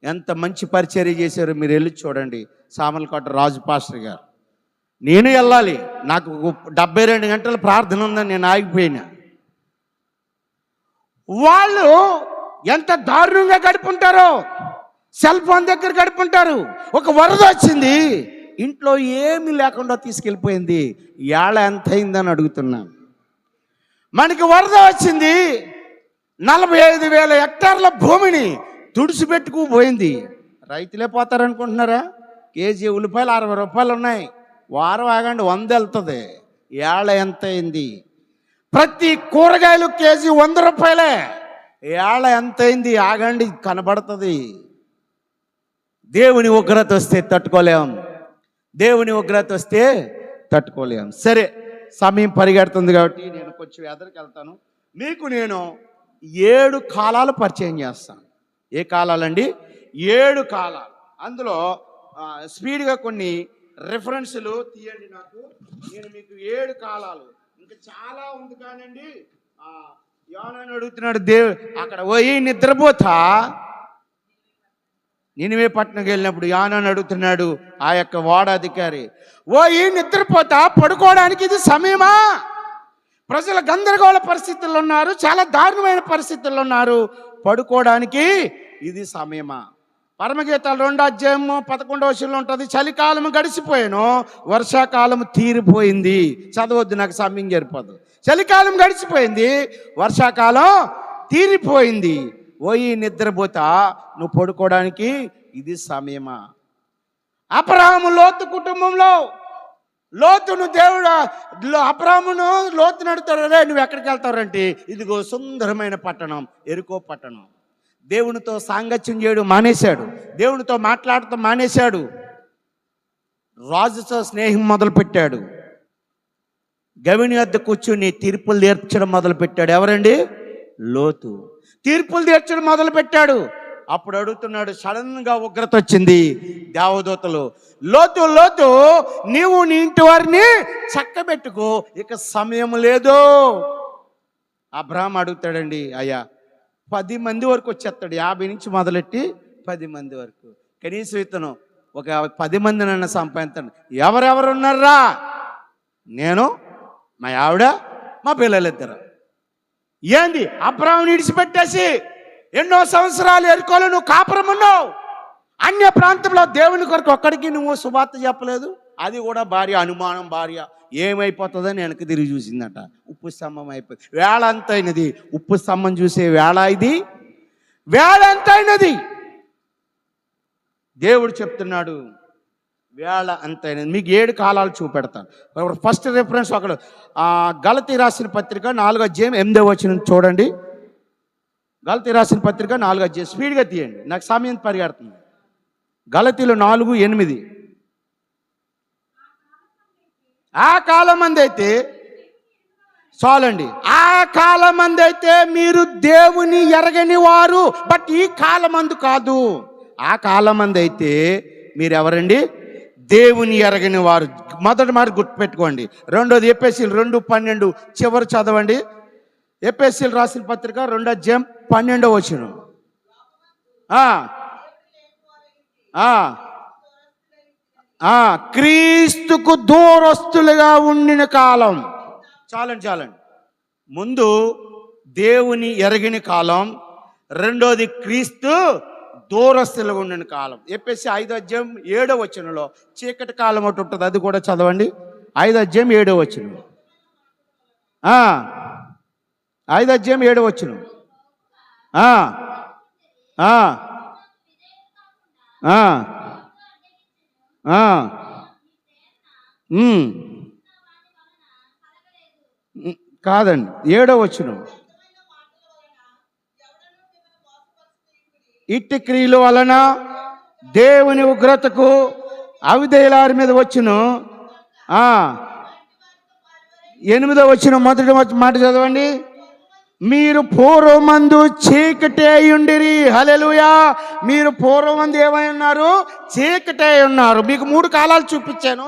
B: ఎంత మంచి పరిచర్య చేశారో మీరు వెళ్ళి చూడండి. సామలకోట రాజు పాస్టర్ గారు. నేను వెళ్ళాలి, నాకు 72 గంటల ప్రార్థన ఉందని నేను ఆగిపోయినా. వాళ్ళు ఎంత దారుణంగా గడుపుంటారో, సెల్ ఫోన్ దగ్గర గడుపుంటారు. ఒక వరద వచ్చింది, ఇంట్లో ఏమీ లేకుండా తీసుకెళ్ళిపోయింది. ఏళ్ళ ఎంత అయిందని అడుగుతున్నాను. మనకి వరద వచ్చింది, 45,000 హెక్టార్ల భూమిని తుడిచిపెట్టుకు పోయింది. రైతులే పోతారనుకుంటున్నారా? కేజీ ఉల్లిపాయలు 60 రూపాయలు ఉన్నాయి, వారం ఆగండి 100 వెళ్తుంది. ఏళ్ళ ఎంత అయింది? ప్రతి కూరగాయలు కేజీ 100 రూపాయలే. ఏళ్ళ ఎంత అయింది? ఆగండి, కనబడుతుంది. దేవుని ఉగ్రత వస్తే తట్టుకోలేం, దేవుని ఉగ్రత వస్తే తట్టుకోలేం. సరే, సమయం పరిగెడుతుంది కాబట్టి నేను కొంచెం ఎదరికి వెళ్తాను. మీకు నేను 7 కాలాలు పరిచయం చేస్తాను. ఏ కాలాలండి? 7 కాలాలు. అందులో స్పీడ్గా కొన్ని రిఫరెన్సులు తీయండి నాకు. నేను మీకు 7 కాలాలు, ఇంకా చాలా ఉంది కానండి. యోనాను అడుగుతున్నాడు, అక్కడ పోయి నిద్రపోతా. నినివే పట్టణంకి వెళ్ళినప్పుడు యోనాను అడుగుతున్నాడు ఆ యొక్క వాడ అధికారి, ఈ నిద్రపోతా, పడుకోవడానికి ఇది సమయమా? ప్రజలు గందరగోళ పరిస్థితుల్లో ఉన్నారు, చాలా దారుణమైన పరిస్థితుల్లో ఉన్నారు, పడుకోవడానికి ఇది సమయమా? పరమగీతాలు 2వ అధ్యాయము 11వ వచనంలో ఉంటుంది, చలికాలం గడిచిపోయాను, వర్షాకాలం తీరిపోయింది. చదవద్దు, నాకు సమయం సరిపోదు. చలికాలం గడిచిపోయింది, వర్షాకాలం తీరిపోయింది. నిద్రపోతా, నువ్వు పడుకోవడానికి ఇది సమయమా? అబ్రాహాము లోతు కుటుంబంలో, లోతును దేవుడు అబ్రాహామును లోతును అడుగుతాడు, నువ్వు ఎక్కడికి వెళ్తారంటే, ఇదిగో సుందరమైన పట్టణం యెరికో పట్టణం. దేవునితో సాంగత్యం చేయడం మానేశాడు, దేవునితో మాట్లాడటం మానేశాడు, రాజుతో స్నేహం మొదలుపెట్టాడు, గవిని వద్ద కూర్చుని తీర్పులు తీర్చడం మొదలుపెట్టాడు. ఎవరండి? లోతు. తీర్పులు తీర్చడం మొదలుపెట్టాడు. అప్పుడు అడుగుతున్నాడు, సడన్గా ఉగ్రత వచ్చింది. దేవదూతలు, లోతు లోతు, నీవు నీ ఇంటి వారిని చక్కబెట్టుకో, ఇక సమయం లేదు. అబ్రాహాము అడుగుతాడండి, అయ్యా 10 మంది వరకు వచ్చేస్తాడు, 50 నుంచి మొదలెట్టి 10 మంది వరకు. కనీసం ఇతను ఒక 10 మంది నన్ను సంపాదిస్తాను. ఎవరెవరు ఉన్నారా? నేను, మా ఆవిడ, మా పిల్లలిద్దరు. ఏంది? అబ్రాహాముని విడిచిపెట్టేసి ఎన్నో సంవత్సరాలు యెరికోలో నువ్వు కాపురం ఉన్నావు, అన్య ప్రాంతంలో దేవుని కొరకు ఒక్కడికి నువ్వు సువార్త చెప్పలేదు. అది కూడా భార్య, అనుమానం భార్య ఏమైపోతుందని వెనక్కి తిరిగి చూసిందట. ఉప్పు స్తంభం అయిపోయింది. వేళ అంతైనది. ఉప్పు స్తంభం చూసే వేళ ఇది, వేళ అంతైనది. దేవుడు చెప్తున్నాడు, వేళ అంతైనది. మీకు 7 కాలాలు చూపెడతాను. ఫస్ట్ రిఫరెన్స్ ఒకడు గలతీ రాసిన పత్రిక 4వ అధ్యాయం 8వ వచనం చూడండి. గలతీ రాసిన పత్రిక 4వ అధ్యాయం, స్పీడ్గా తీయండి, నాకు సమయం పరిగెడుతుంది. గలతీలు 4:8. ఆ కాలం మంది అయితే చాలండి. ఆ కాలం మంది అయితే మీరు దేవుని ఎరగని వారు, బట్ ఈ కాలమందు కాదు. ఆ కాలం మంది అయితే మీరు ఎవరండి? దేవుని ఎరగని వారు. మొదటి మాట గుర్తుపెట్టుకోండి. రెండోది ఎఫెసీయులు 2:12 చివరి చదవండి. ఎఫెసీయులు రాసిన పత్రిక 2వ అధ్యాయం 12వ వచనం. క్రీస్తుకు దూరస్తులుగా ఉండిన కాలం. చాలండి. ముందు దేవుని ఎరగిన కాలం, రెండోది క్రీస్తు దూరస్తులుగా ఉండిన కాలం. ఎఫెసీ 5వ అధ్యాయం 7వ వచనంలో చీకటి కాలం ఒకటి ఉంటుంది, అది కూడా చదవండి. 5వ అధ్యాయం 7వ వచనం. 5వ అధ్యాయం 7వ వచనం. కాదండి, 7వ వచనం. ఇట్టి క్రియల వలన దేవుని ఉగ్రతకు అవిధేయులారి మీద వచ్చును. 8వ వచనం మొదటి మాట చదవండి. మీరు పూర్వమందు చీకటే ఉండిరి. హల్లెలూయా. మీరు పూర్వమందు ఏమై ఉన్నారు? చీకటే ఉన్నారు. మీకు 3 కాలాలు చూపించాను.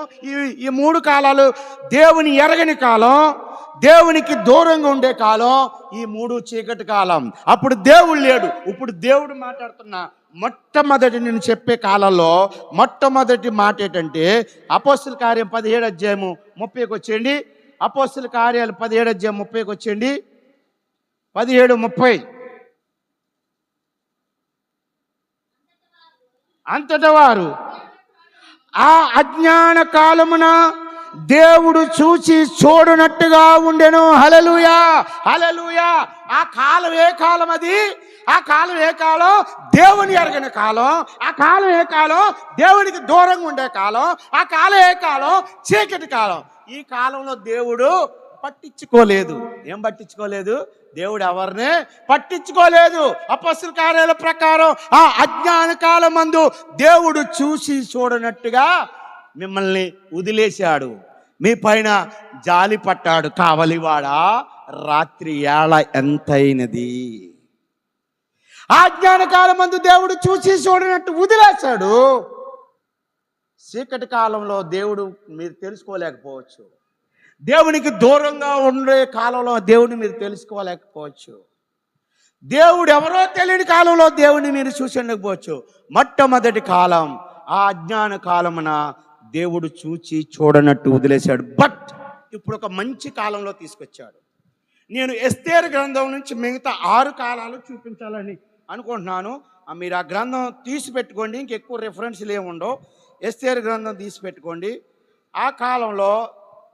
B: ఈ 3 కాలాలు దేవుని ఎరగని కాలం, దేవునికి దూరంగా ఉండే కాలం, ఈ 3 చీకటి కాలం. అప్పుడు దేవుడు లేడు. ఇప్పుడు దేవుడు మాట్లాడుతున్నా మొట్టమొదటి నేను చెప్పే కాలంలో మొట్టమొదటి మాట ఏంటంటే, అపోస్తుల కార్యం 17వ అధ్యాయము 30కి వచ్చేయండి. అపోస్తుల కార్యాలు 17వ అధ్యాయం 30కి వచ్చేయండి. 17:30. అంతటా వారు ఆ అజ్ఞాన కాలమున దేవుడు చూచి చూడనట్టుగా ఉండెను. హల్లెలూయా, హల్లెలూయా. ఆ కాలం ఏ కాలం అది? ఆ కాలం ఏ కాలం? దేవుని ఎరగని కాలం. ఆ కాలం ఏ కాలం? దేవునికి దూరంగా ఉండే కాలం. ఆ కాలం ఏ కాలం? చీకటి కాలం. ఈ కాలంలో దేవుడు పట్టించుకోలేదు. ఏం పట్టించుకోలేదు? దేవుడు ఎవరిని పట్టించుకోలేదు. అపొస్తలుల కార్యాల ప్రకారం ఆ అజ్ఞాన కాలం మందు దేవుడు చూసి చూడనట్టుగా మిమ్మల్ని వదిలేశాడు. మీ పైన జాలి పట్టాడు. కావలివాడా, రాత్రి ఏళ ఎంతైనది. ఆ అజ్ఞాన కాలం మందు దేవుడు చూసి చూడనట్టు వదిలేశాడు. చీకటి కాలంలో దేవుడు మీరు తెలుసుకోలేకపోవచ్చు. దేవునికి దూరంగా ఉండే కాలంలో దేవుడిని మీరు తెలుసుకోలేకపోవచ్చు. దేవుడు ఎవరో తెలియని కాలంలో దేవుడిని మీరు చూసి ఉండకపోవచ్చు. మొట్టమొదటి కాలం ఆ అజ్ఞాన కాలమున దేవుడు చూచి చూడనట్టు వదిలేశాడు. బట్ ఇప్పుడు ఒక మంచి కాలంలో తీసుకొచ్చాడు. నేను ఎస్తేరు గ్రంథం నుంచి మిగతా 6 కాలాలు చూపించాలని అనుకుంటున్నాను. మీరు ఆ గ్రంథం తీసి పెట్టుకోండి. ఇంకెక్కువ రెఫరెన్స్లు ఏముండవు. ఎస్తేరు గ్రంథం తీసి పెట్టుకోండి. ఆ కాలంలో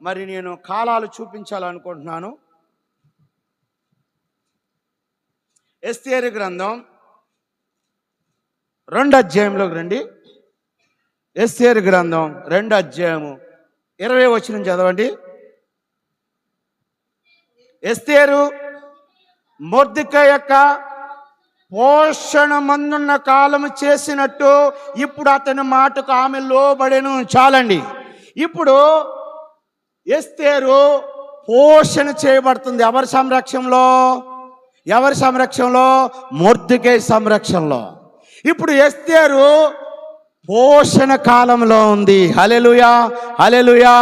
B: మరి నేను కాలాలు చూపించాలనుకుంటున్నాను. ఎస్తేరు గ్రంథం 2వ అధ్యాయంలోకి రండి. ఎస్తేరు గ్రంథం 2వ అధ్యాయము 20వ వచనం చదవండి. ఎస్తేరు మొర్దెకై యొక్క పోషణ మందున్న కాలము చేసినట్టు ఇప్పుడు అతని మాటకు ఆమె లోబడెను. చాలండి. ఇప్పుడు ఎస్తేరు పోషణ చేయబడుతుంది. ఎవరి సంరక్షణలో? ఎవరి సంరక్షణలో? మొర్దెకై సంరక్షణలో. ఇప్పుడు ఎస్తేరు పోషణ కాలంలో ఉంది. హల్లెలూయా, హల్లెలూయా.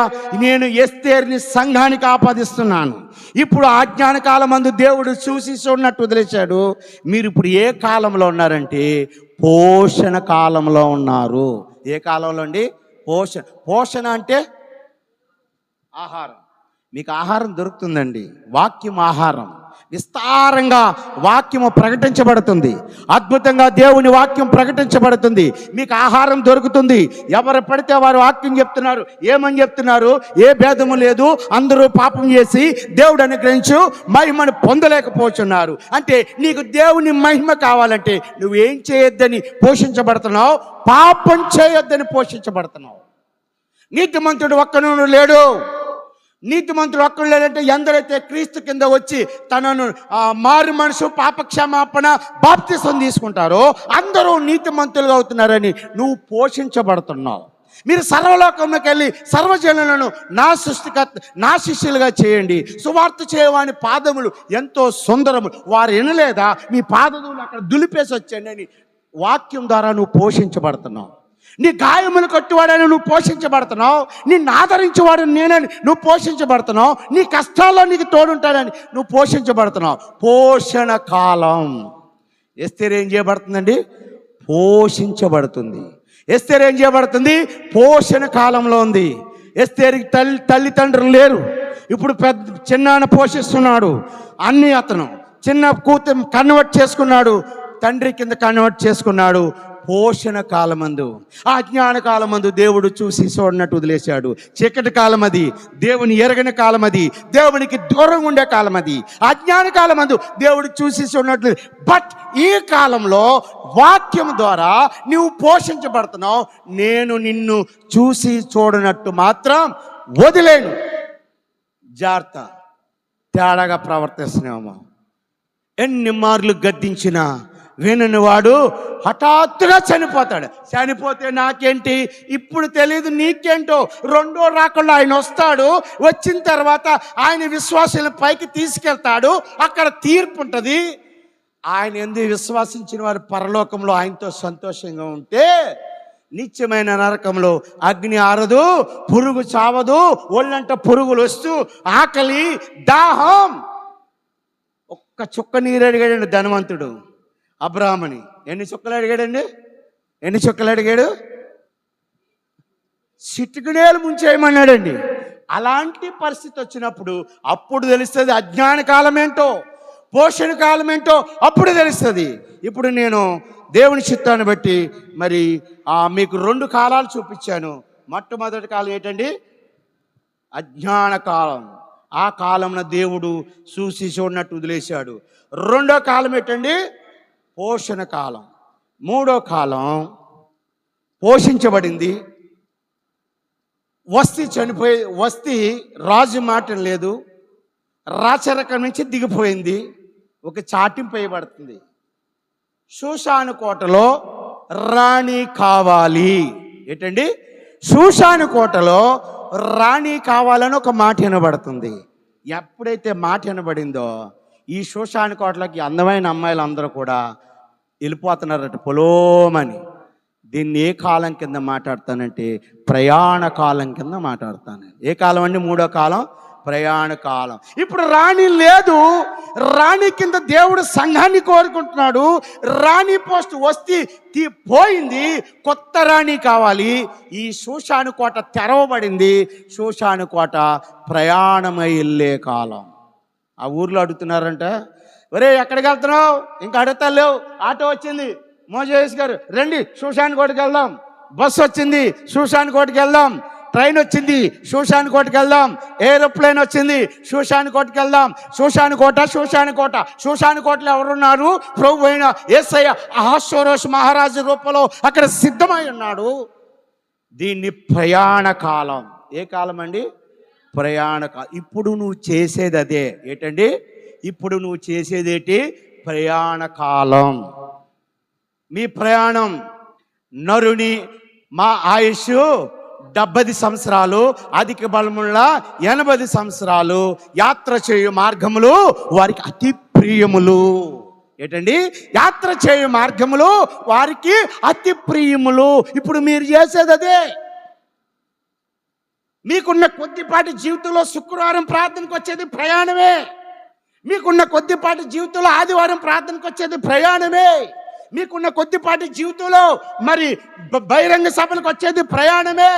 B: నేను ఎస్తేరుని సంఘానికి ఆపాదిస్తున్నాను. ఇప్పుడు ఆజ్ఞాన కాలం మందు దేవుడు చూసి చూడనట్టు వదిలేశాడు. మీరు ఇప్పుడు ఏ కాలంలో ఉన్నారంటే పోషణ కాలంలో ఉన్నారు. ఏ కాలంలో అండి? పోషణ అంటే ఆహారం. మీకు ఆహారం దొరుకుతుందండి. వాక్యం ఆహారం. విస్తారంగా వాక్యము ప్రకటించబడుతుంది. అద్భుతంగా దేవుని వాక్యం ప్రకటించబడుతుంది. మీకు ఆహారం దొరుకుతుంది. ఎవరు పడితే వారు వాక్యం చెప్తున్నారు. ఏమని చెప్తున్నారు? ఏ భేదము లేదు, అందరూ పాపం చేసి దేవుడు అనుగ్రహించు మహిమను పొందలేకపోతున్నారు. అంటే నీకు దేవుని మహిమ కావాలంటే నువ్వేం చేయొద్దని పోషించబడుతున్నావు? పాపం చేయొద్దని పోషించబడుతున్నావు. నీతిమంతుడు ఒక్కనూ లేడు. నీతిమంతుడు ఒక్కడు లేదంటే ఎందరైతే క్రీస్తు కింద వచ్చి తనను మారు మనసు పాపక్షమాపణ బాప్తిసం తీసుకుంటారో అందరూ నీతిమంతులుగా అవుతున్నారని నువ్వు పోషించబడుతున్నావు. మీరు సర్వలోకంలోకి వెళ్ళి సర్వజనులను నా శిష్యులుగా చేయండి. సువార్త చేయవాని పాదములు ఎంతో సుందరము, వారు వినలేదా? మీ పాదములు అక్కడ దులిపేసి వచ్చండి అని వాక్యం ద్వారా నువ్వు పోషించబడుతున్నావు. నీ గాయములు కట్టువాడని నువ్వు పోషించబడుతున్నావు. నిన్ను ఆదరించేవాడని నేనని నువ్వు పోషించబడుతున్నావు. నీ కష్టాల్లో నీకు తోడుంటాడని నువ్వు పోషించబడుతున్నావు. పోషణ కాలం. ఎస్తేరు ఏం చేయబడుతుందండి? పోషించబడుతుంది. ఎస్తేరు ఏం చేయబడుతుంది? పోషణ కాలంలో ఉంది. ఎస్తేరుకి తల్లిదండ్రులు లేరు. ఇప్పుడు చిన్నాన్న పోషిస్తున్నాడు. అన్నీ అతను చిన్న కూతురు కన్వర్ట్ చేసుకున్నాడు. తండ్రి కింద కన్వర్ట్ చేసుకున్నాడు. పోషణ కాలమందు, అజ్ఞాన కాలమందు దేవుడు చూసి చూడనట్టు వదిలేశాడు. చీకటి కాలం అది. దేవుని ఎరగని కాలం అది. దేవునికి దూరంగా ఉండే కాలం అది. అజ్ఞాన కాలమందు దేవుడు చూసి చూడనట్లు. బట్ ఈ కాలంలో వాక్యం ద్వారా నువ్వు పోషించబడుతున్నావు. నేను నిన్ను చూసి చూడనట్టు మాత్రం వదిలేను. జాగ్రత్త. తేడాగా ప్రవర్తిస్తున్నాము. ఎన్ని మార్లు గద్దించినా వినని వాడు హఠాత్తుగా చనిపోతాడు. చనిపోతే నాకేంటి? ఇప్పుడు తెలియదు, నీకేంటో. రెండో రాకుండా ఆయన వస్తాడు. వచ్చిన తర్వాత ఆయన విశ్వాసాలను పైకి తీసుకెళ్తాడు. అక్కడ తీర్పు ఉంటుంది. ఆయన ఎందుకు విశ్వాసించిన వారు పరలోకంలో ఆయనతో సంతోషంగా ఉంటే, నిత్యమైన నరకంలో అగ్ని ఆరదు, పురుగు చావదు, ఒళ్ళంట పురుగులు వస్తూ ఆకలి దాహం. ఒక్క చుక్క నీరు అడిగాడండి ధనవంతుడు అబ్రాహాముని. ఎన్ని చుక్కలు అడిగాడండి? ఎన్ని చుక్కలు అడిగాడు? చిటికనేలు ముంచేయమన్నాడండి. అలాంటి పరిస్థితి వచ్చినప్పుడు అప్పుడు తెలుస్తుంది అజ్ఞాన కాలం ఏంటో, పోషణ కాలం ఏంటో అప్పుడు తెలుస్తుంది. ఇప్పుడు నేను దేవుని చిత్తాన్ని బట్టి మరి మీకు 2 కాలాలు చూపించాను. మొట్టమొదటి కాలం ఏంటండి? అజ్ఞాన కాలం. ఆ కాలంలో దేవుడు చూసి చూడనట్టు వదిలేశాడు. 2వ కాలం ఏంటండి? పోషణ కాలం. 3వ కాలం పోషించబడింది. వస్తీ రాజు మాట లేదు, రాచరకం నుంచి దిగిపోయింది, ఒక చాటింపు వేయబడుతుంది. షూషాను కోటలో రాణి కావాలి. ఏంటండి? షూషాను కోటలో రాణి కావాలని ఒక మాట వినబడుతుంది. ఎప్పుడైతే మాట వినబడిందో ఈ షూషాను కోటలోకి అందమైన అమ్మాయిలు అందరూ కూడా వెళ్ళిపోతున్నారట పొలోమని. దీన్ని ఏ కాలం కింద మాట్లాడతానంటే ప్రయాణ కాలం కింద మాట్లాడతాను. ఏ కాలం అండి? 3వ కాలం, ప్రయాణ కాలం. ఇప్పుడు రాణి లేదు. రాణి కింద దేవుడు సంఘాన్ని కోరుకుంటున్నాడు. రాణి పోస్ట్ వస్తే పోయింది, కొత్త రాణి కావాలి. ఈ షూషాను కోట తెరవబడింది. షూషాను కోట ప్రయాణమై వెళ్ళే కాలం. ఆ ఊర్లో అడుగుతున్నారంట, ఒరే ఎక్కడికి వెళ్తున్నావు? ఇంకా అడుగుతా లేవు. ఆటో వచ్చింది, మోజేస్ గారు రండి షూషాను కోటకి వెళ్దాం. బస్సు వచ్చింది, షూషాను కోటకి వెళ్దాం. ట్రైన్ వచ్చింది, షూషాను కోటకి వెళ్దాం. ఏరోప్లేన్ వచ్చింది, షూషాను కోటకి వెళ్దాం. షూషాను కోటలో ఎవరున్నారు? ప్రభు అయిన యేసయ్య అహష్వేరోషు మహారాజు రూపంలో అక్కడ సిద్ధమై ఉన్నాడు. దీన్ని ప్రయాణ కాలం. ఏ కాలం అండి? ప్రయాణ కాలం. ఇప్పుడు నువ్వు చేసేది అదే. ఏంటండి? ఇప్పుడు నువ్వు చేసేదేంటి? ప్రయాణ కాలం. మీ ప్రయాణం నరుని మా ఆయుష్ 70 సంవత్సరాలు, అధిక బలముల 80 సంవత్సరాలు. యాత్ర చేయు మార్గములు వారికి అతి ప్రియములు. ఏంటండి? యాత్ర చేయు మార్గములు వారికి అతి ప్రియములు. ఇప్పుడు మీరు చేసేది అదే. మీకున్న కొద్దిపాటి జీవితంలో శుక్రవారం ప్రార్థనకు వచ్చేది ప్రయాణమే. మీకున్న కొద్దిపాటి జీవితంలో ఆదివారం ప్రార్థనకు వచ్చేది ప్రయాణమే. మీకున్న కొద్దిపాటి జీవితంలో మరి బహిరంగ సభలకు వచ్చేది ప్రయాణమే.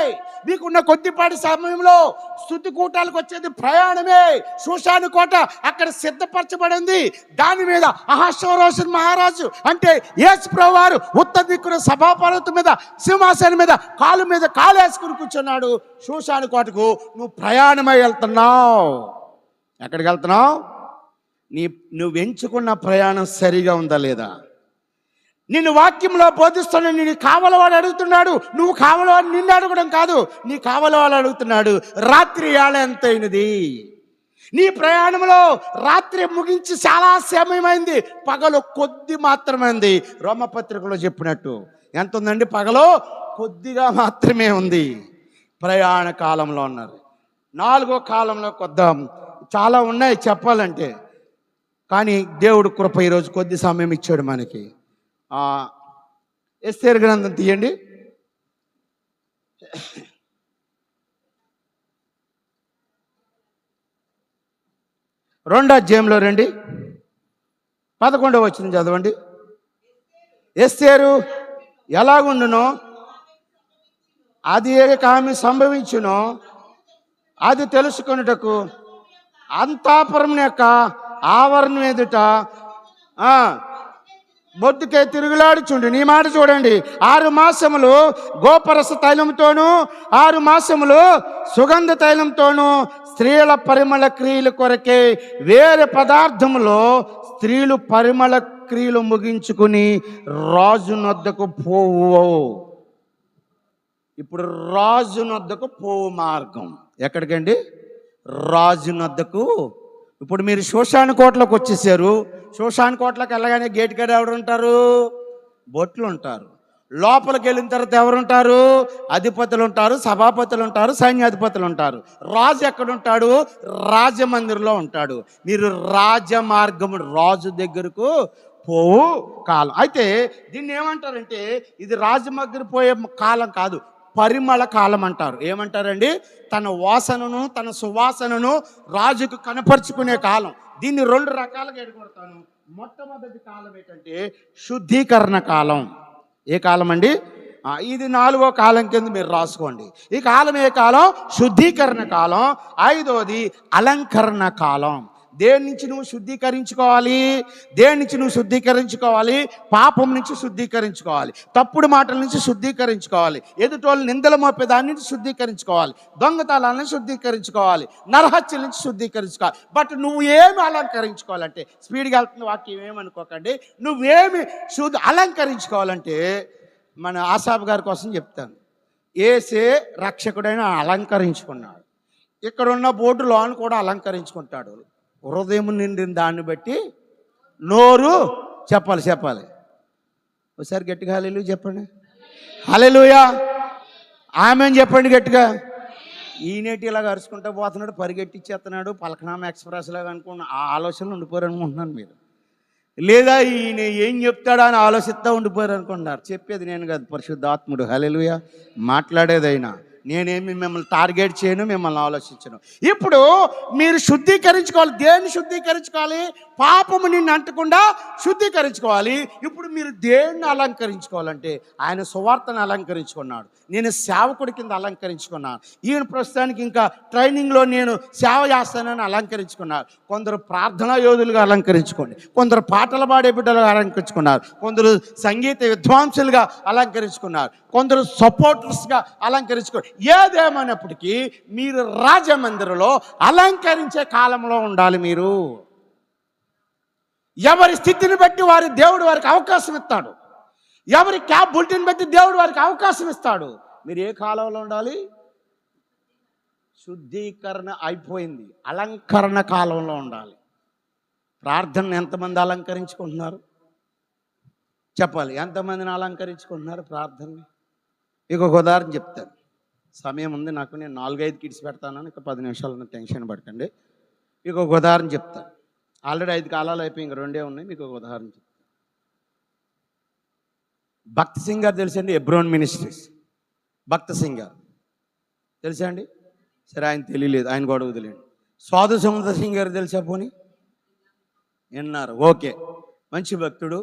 B: మీకున్న కొద్దిపాటి సమయంలో స్తుతి కూటాలకు వచ్చేది ప్రయాణమే. షూషాను కోట అక్కడ సిద్ధపరచబడింది. దాని మీద అహష్వేరోషు మహారాజు అంటే యేసు ప్రభువు వారు ఉత్తర దిక్కున సభాపర్వతం మీద సింహాసనం మీద కాలు వేసుకుని కూర్చున్నాడు. షూషాను కోటకు నువ్వు ప్రయాణమై వెళ్తున్నావు. ఎక్కడికి వెళ్తున్నావు? నువ్వు ఎంచుకున్న ప్రయాణం సరిగా ఉందా లేదా? నిన్ను వాక్యంలో బోధిస్తున్న నిన్ను కావలవాడు అడుగుతున్నాడు. నువ్వు కావలవాడు నిన్ను అడగడం కాదు, నీ కావలవాడు అడుగుతున్నాడు. రాత్రి ఏళ ఎంతైనది? నీ ప్రయాణంలో రాత్రి ముగించి చాలా సమయమైంది, పగలు కొద్ది మాత్రమైంది. రోమపత్రికలో చెప్పినట్టు ఎంత ఉందండి? పగలు కొద్దిగా మాత్రమే ఉంది. ప్రయాణ కాలంలో ఉన్నారు. 4వ కాలంలోకి వద్దాం. చాలా ఉన్నాయి చెప్పాలంటే, కానీ దేవుడు కృప ఈరోజు కొద్ది సమయం ఇచ్చాడు మనకి. ఎస్తేరు గ్రంథం తీయండి. 2వ అధ్యాయంలో రండి. 11వ వచనం చదవండి. ఎస్తేరు ఎలాగుండునో అది ఆమె సంభవించునో అది తెలుసుకొనుటకు అంతాపురం యొక్క ఆవరణం ఎదుట మొద్దుకే తిరుగులాడుచుండు. నీ మాట చూడండి. 6 మాసములు గోపరస తైలంతోనూ 6 మాసములు సుగంధ తైలంతోనూ స్త్రీల పరిమళ క్రియల కొరకే వేరే పదార్థములో స్త్రీలు పరిమళ క్రియలు ముగించుకుని రాజు నొద్దకు పోవు. ఇప్పుడు రాజు నొద్దకు పోవు మార్గం ఎక్కడికండి? రాజు నొద్దకు. ఇప్పుడు మీరు షూషాను కోటలోకి వచ్చేసారు. షూషాను కోటలోకి వెళ్ళగానే గేట్ కాడ ఎవరు ఉంటారు? బొట్లు ఉంటారు. లోపలికి వెళ్ళిన తర్వాత ఎవరుంటారు? అధిపతులు ఉంటారు, సభాపతులు ఉంటారు, సైన్యాధిపతులు ఉంటారు. రాజు ఎక్కడుంటాడు? రాజమందిరంలో ఉంటాడు. మీరు రాజమార్గము రాజు దగ్గరకు పోవు కాలం. అయితే దీన్ని ఏమంటారంటే ఇది రాజమందిరం పోయే కాలం కాదు, పరిమళ కాలం అంటారు. ఏమంటారండి? తన వాసనను తన సువాసనను రాజుకు కనపరుచుకునే కాలం. దీన్ని 2 రకాలుగా ఎడగొడతాను. మొట్టమొదటి కాలం ఏంటంటే శుద్ధీకరణ కాలం. ఏ కాలం అండి? ఇది 4వ కాలం కింద మీరు రాసుకోండి. ఈ కాలం ఏ కాలం? శుద్ధీకరణ కాలం. 5వది అలంకరణ కాలం. దేని నుంచి నువ్వు శుద్ధీకరించుకోవాలి? దేని నుంచి నువ్వు శుద్ధీకరించుకోవాలి? పాపం నుంచి శుద్ధీకరించుకోవాలి, తప్పుడు మాటల నుంచి శుద్ధీకరించుకోవాలి, ఎదుటోళ్ళు నిందలు మోపే దాని నుంచి శుద్ధీకరించుకోవాలి, దొంగతనాలను శుద్ధీకరించుకోవాలి, నరహత్యల నుంచి శుద్ధీకరించుకోవాలి. బట్ నువ్వు ఏమి అలంకరించుకోవాలంటే, స్పీడ్గా వెళ్తున్న వాక్యం ఏమనుకోకండి, నువ్వేమి అలంకరించుకోవాలంటే మన ఆసాబ్ గారి కోసం చెప్తాను. ఏసే రక్షకుడైన అలంకరించుకున్నాడు. ఇక్కడ ఉన్న బోర్డు లోన్ కూడా అలంకరించుకుంటాడు. హృదయం నిండిన దాన్ని బట్టి నోరు చెప్పాలి. ఒకసారి గట్టిగా హల్లెలూయా చెప్పండి. హల్లెలూయా ఆమేన్ చెప్పండి గట్టిగా. ఈనేటి ఇలాగ అరుచుకుంటూ పోతున్నాడు, పరిగెట్టిచ్చేస్తున్నాడు, పలకనామా ఎక్స్ప్రెస్ లాగా అనుకున్న ఆ ఆలోచనలు ఉండిపోయారు అనుకుంటున్నాను మీరు. లేదా ఈయన ఏం చెప్తాడా అని ఆలోచిస్తూ ఉండిపోయారు అనుకుంటున్నారు. చెప్పేది నేను కాదు, పరిశుద్ధాత్ముడు. హల్లెలూయా మాట్లాడేదైనా. నేనేమి మిమ్మల్ని టార్గెట్ చేయను, మిమ్మల్ని ఆలోచించను. ఇప్పుడు మీరు శుద్ధీకరించుకోవాలి. దేన్ని శుద్ధీకరించుకోవాలి? పాపము నిన్ను అంటకుండా శుద్ధీకరించుకోవాలి. ఇప్పుడు మీరు దేన్ని అలంకరించుకోవాలంటే ఆయన సువార్తను అలంకరించుకున్నాడు. నేను సేవకుడి కింద అలంకరించుకున్నాను. ఈయన ప్రస్తుతానికి ఇంకా ట్రైనింగ్లో నేను సేవ చేస్తానని అలంకరించుకున్నారు. కొందరు ప్రార్థనా యోధులుగా అలంకరించుకోండి, కొందరు పాటలు పాడే బిడ్డలుగా అలంకరించుకున్నారు, కొందరు సంగీత విద్వాంసులుగా అలంకరించుకున్నారు, కొందరు సపోర్టర్స్గా అలంకరించుకోండి. ఏదేమైనప్పటికీ మీరు రాజమందిరంలో అలంకరించే కాలంలో ఉండాలి. మీరు ఎవరి స్థితిని బట్టి దేవుడు వారికి అవకాశం ఇస్తాడు. ఎవరి క్యాపబిలిటీని బట్టి దేవుడు వారికి అవకాశం ఇస్తాడు. మీరు ఏ కాలంలో ఉండాలి? శుద్ధీకరణ అయిపోయింది, అలంకరణ కాలంలో ఉండాలి. ప్రార్థన ఎంతమంది అలంకరించుకుంటున్నారు చెప్పాలి? ఎంతమందిని అలంకరించుకుంటున్నారు ప్రార్థనని? ఇంకొక ఉదాహరణ చెప్తాను. సమయం ఉంది నాకు, నేను 4-5 కిడ్స్ పెడతానని ఇంకా 10 నిమిషాలు టెన్షన్ పడకండి. ఇంకొక ఉదాహరణ చెప్తాను. ఆల్రెడీ 5 కాలాలు అయిపోయి ఇంక 2 ఉన్నాయి. మీకు ఒక ఉదాహరణ చెప్తాను. భక్త్ సింగ్ గారు తెలుసండి? ఎబ్రోన్ మినిస్ట్రీస్ భక్త్ సింగ్ గారు తెలుసా అండి? సరే, ఆయన తెలియలేదు, ఆయన గొడవ వదిలేండి. సాధు సముద్ర సింగ్ గారు తెలుసా? పోనీ విన్నారు? ఓకే, మంచి భక్తుడు.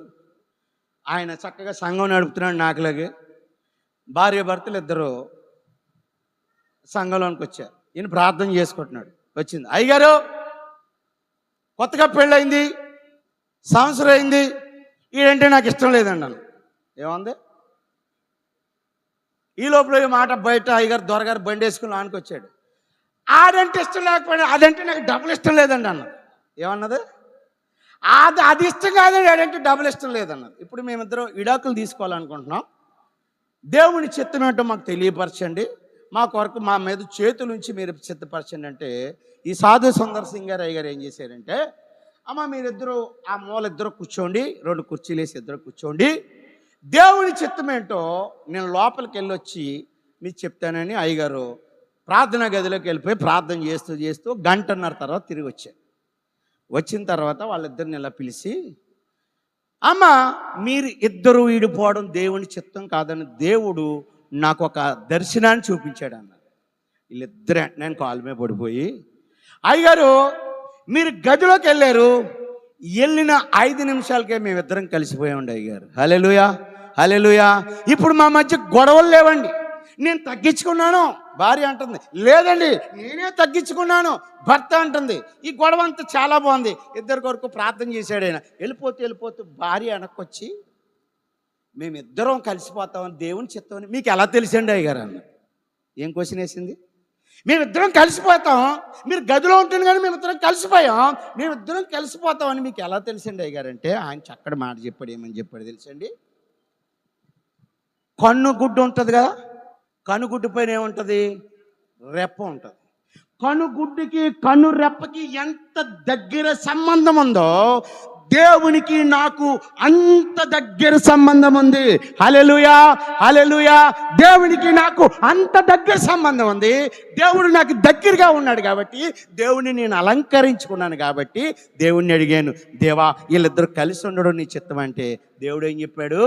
B: ఆయన చక్కగా సంఘం నడుపుతున్నాడు. నాకులాగే భార్య భర్తలు ఇద్దరు సంఘంలోనికి వచ్చారు. ఈయన ప్రార్థన చేసుకుంటున్నాడు. వచ్చింది, అయ్యగారు కొత్తగా పెళ్ళయింది, సంవత్సరం అయింది, ఈడంటే నాకు ఇష్టం లేదండి అన్న. ఏముంది? ఈ లోపల ఈ మాట బయట అయ్యగారు దొరగారు బండి వేసుకుని ఆనికి వచ్చాడు. ఆడంటే ఇష్టం లేకపోయినా అదంటే నాకు డబ్బులు ఇష్టం లేదండి అన్నది. ఏమన్నది? అది ఇష్టం కాదండి, ఆడంటే డబ్బులు ఇష్టం లేదన్నది. ఇప్పుడు మేమిద్దరం విడాకులు తీసుకోవాలనుకుంటున్నాం. దేవుని చిత్తం ఏంటో మాకు తెలియపరచండి, మా కొరకు మా మీద చేతులుంచి మీరు సిద్ధపరచండి అంటే, ఈ సాధు సుందర్ సింగ్ గారు అయ్యగారు ఏం చేశారంటే, అమ్మ మీరిద్దరూ ఆ మూల ఇద్దరు కూర్చోండి, 2 కుర్చీలు వేసి ఇద్దరు కూర్చోండి, దేవుని చిత్తం ఏంటో నేను లోపలికి వెళ్ళొచ్చి మీకు చెప్తానని అయ్యగారు ప్రార్థనా గదిలోకి వెళ్ళిపోయి ప్రార్థన చేస్తూ 1.5 గంట తర్వాత తిరిగి వచ్చారు. వచ్చిన తర్వాత వాళ్ళిద్దరిని ఇలా పిలిచి, అమ్మ మీరు ఇద్దరు విడిపోవడం దేవుని చిత్తం కాదని దేవుడు నాకు ఒక దర్శనాన్ని చూపించాడు అన్నారు. వీళ్ళిద్దరే నేను కాలు మీద పడిపోయి, అయ్యగారు మీరు గదిలోకి వెళ్ళారు, వెళ్ళిన 5 నిమిషాలకే మేమిద్దరం కలిసిపోయామండి అయ్యగారు. హల్లెలూయా హల్లెలూయా. ఇప్పుడు మా మధ్య గొడవలు లేవండి. నేను తగ్గించుకున్నాను, భార్య అంటుంది. లేదండి నేనే తగ్గించుకున్నాను, భర్త అంటుంది. ఈ గొడవ అంతా చాలా బాగుంది. ఇద్దరి కొరకు ప్రార్థన చేశాడు ఆయన. వెళ్ళిపోతూ భార్య వెనక్కొచ్చి, మేమిద్దరం కలిసిపోతామని దేవుని చిత్తమని మీకు ఎలా తెలిసండి అయ్యగారు అన్న. ఏం క్వశ్చన్ వేసింది? మేమిద్దరం కలిసిపోతాం, మీరు గదిలో ఉంటుంది కానీ మేమిద్దరం కలిసిపోయాం, మేమిద్దరం కలిసిపోతామని మీకు ఎలా తెలిసండి అయ్యగారు అంటే, ఆయన చక్కటి మాట చెప్పాడు. ఏమని చెప్పాడు తెలుసండి? కన్నుగుడ్డు ఉంటుంది కదా, కనుగుడ్డు పైన ఏముంటుంది? రెప్ప ఉంటుంది. కనుగుడ్డుకి కన్ను రెప్పకి ఎంత దగ్గర సంబంధం ఉందో దేవునికి నాకు అంత దగ్గర సంబంధం ఉంది. హల్లెలూయా హల్లెలూయా. దేవునికి నాకు అంత దగ్గర సంబంధం ఉంది. దేవుడు నాకు దగ్గరగా ఉన్నాడు కాబట్టి, దేవుని నేను అలంకరించుకున్నాను కాబట్టి దేవుణ్ణి అడిగాను, దేవా వీళ్ళిద్దరు కలిసి ఉండడం నీ చిత్తం అంటే, దేవుడు ఏం చెప్పాడు?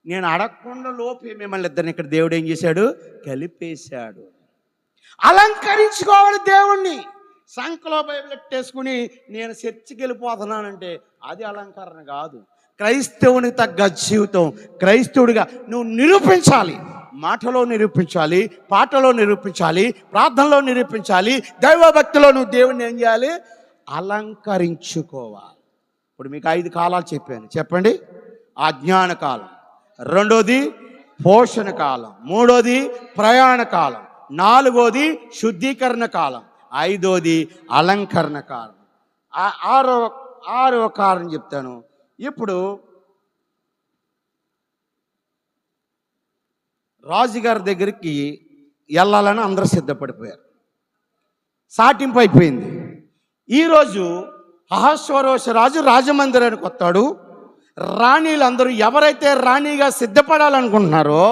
B: నేను అడగకుండా లోపే మిమ్మల్ని ఇద్దరిని ఇక్కడ దేవుడు ఏం చేశాడు? కలిపేశాడు. అలంకరించుకోవాలి దేవుణ్ణి. సంకలో బైబిల్ ఎట్టేసుకుని నేను చర్చికి వెళ్ళిపోతున్నానంటే అది అలంకరణ కాదు. క్రైస్తవునికి తగ్గ జీవితం క్రైస్తవుడిగా నువ్వు నిరూపించాలి. మాటలో నిరూపించాలి, పాటలో నిరూపించాలి, ప్రార్థనలో నిరూపించాలి, దైవభక్తిలో నువ్వు దేవుణ్ణి ఏం చేయాలి? అలంకరించుకోవాలి. ఇప్పుడు మీకు 5 కాలాలు చెప్పాను. చెప్పండి. అజ్ఞాన కాలం, రెండోది పోషణ కాలం, మూడోది ప్రయాణ కాలం, నాలుగోది శుద్ధీకరణ కాలం, ఐదోది అలంకరణ కాలం. ఆరవ కారణం చెప్తాను. ఇప్పుడు రాజుగారి దగ్గరికి వెళ్ళాలని అందరూ సిద్ధపడిపోయారు. సాటింపు అయిపోయింది. ఈరోజు అహశ్వరోష రాజు రాజమందిరానికి వస్తాడు. రాణీలందరూ ఎవరైతే రాణిగా సిద్ధపడాలనుకుంటున్నారో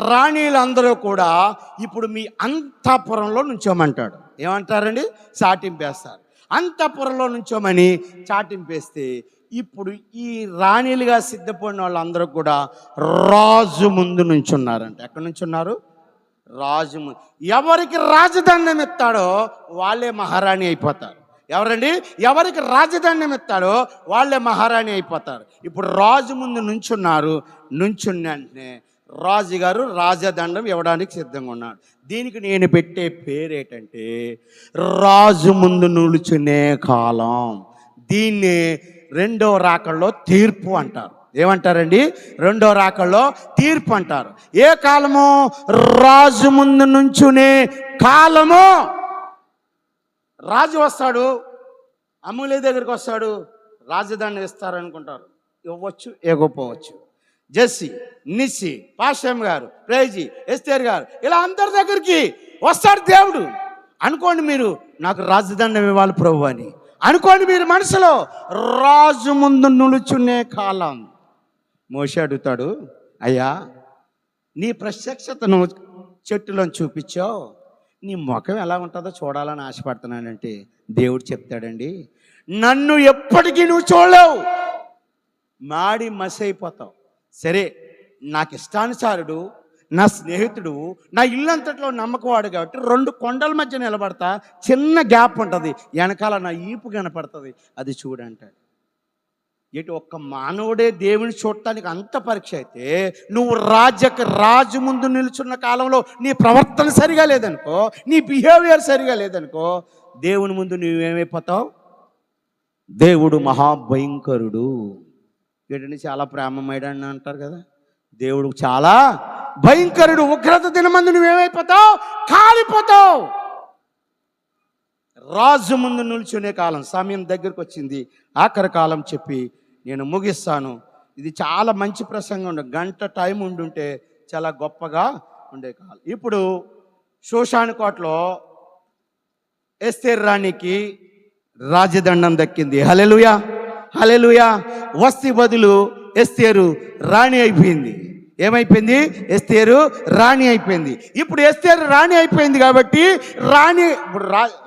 B: రాణీలందరూ కూడా ఇప్పుడు మీ అంతఃపురంలో నుంచోమంటాడు. ఏమంటారండి? చాటింపేస్తారు. అంతఃపురంలో నుంచోమని చాటింపేస్తే ఇప్పుడు ఈ రాణీలుగా సిద్ధపడిన వాళ్ళందరూ కూడా రాజు ముందు నుంచున్నారంట. ఎక్కడి నుంచి ఉన్నారు? రాజు ముందు. ఎవరికి రాజదండం ఎత్తాడో వాళ్ళే మహారాణి అయిపోతారు. ఎవరండి? ఎవరికి రాజదండం ఎత్తాడో వాళ్ళే మహారాణి అయిపోతారు. ఇప్పుడు రాజు ముందు నుంచున్నారు. నుంచున్న వెంటనే రాజుగారు రాజదండం ఇవ్వడానికి సిద్ధంగా ఉన్నాడు. దీనికి నేను పెట్టే పేరేటంటే రాజు ముందు నిలుచునే కాలం. దీన్ని రెండవ రాకడలో తీర్పు అంటారు. ఏమంటారండి? రెండో రాకడలో తీర్పు అంటారు. ఏ కాలము? రాజు ముందు నుంచునే కాలము. రాజు వస్తాడు, అమ్ములే దగ్గరికి వస్తాడు, రాజధాని ఇస్తారనుకుంటారు. ఇవ్వచ్చు, ఇవ్వకపోవచ్చు. జెస్సి, నిస్సి, పాషం గారు, ప్రేజీ, ఎస్తేర్ గారు, ఇలా అందరి దగ్గరికి వస్తాడు దేవుడు. అనుకోండి మీరు, నాకు రాజదండం ఇవ్వాలి ప్రభు అని అనుకోండి మీరు మనసులో. రాజు ముందు నిలుచునే కాలం. మోషే అడుగుతాడు, అయ్యా నీ ప్రత్యక్షతను చెట్టులో చూపించావు, నీ ముఖం ఎలా ఉంటుందో చూడాలని ఆశపడుతున్నానంటే దేవుడు చెప్తాడండి, నన్ను ఎప్పటికీ నువ్వు చూడలేవు, మాడి మసి అయిపోతావు. సరే, నాకు ఇష్టానుసారుడు, నా స్నేహితుడు, నా ఇల్లంతట్లో నమ్మకవాడు కాబట్టి 2 కొండల మధ్య నిలబడతా, చిన్న గ్యాప్ ఉంటుంది, వెనకాల నా ఈపు కనపడుతుంది, అది చూడంటాడు. ఇటు ఒక్క మానవుడే దేవుని చూడటానికి అంత పరీక్ష అయితే నువ్వు రాజు ముందు నిలుచున్న కాలంలో నీ ప్రవర్తన సరిగా లేదనుకో, నీ బిహేవియర్ సరిగా లేదనుకో, దేవుని ముందు నువ్వేమైపోతావు? దేవుడు మహాభయంకరుడు. వీటిని చాలా ప్రేమమయ్యాడని అంటారు కదా. దేవుడు చాలా భయంకరుడు. ఉగ్రత దినమందు నువ్వేమైపోతావు? కాలిపోతావు. రాజు ముందు నిల్చునే కాలం సమయం దగ్గరకు వచ్చింది. ఆఖరి కాలం చెప్పి నేను ముగిస్తాను. ఇది చాలా మంచి ప్రసంగం ఉండే, గంట టైం ఉండుంటే చాలా గొప్పగా ఉండే కాలం. ఇప్పుడు షోషాను కోటలో ఎస్తేర్ రాణికి రాజదండం దక్కింది. హల్లెలూయా, హల్లెలూయా. వస్తి బదులు ఎస్తేరు రాణి అయిపోయింది. ఏమైపోయింది? ఎస్తేరు రాణి అయిపోయింది. ఇప్పుడు ఎస్తేరు రాణి అయిపోయింది కాబట్టి రాణి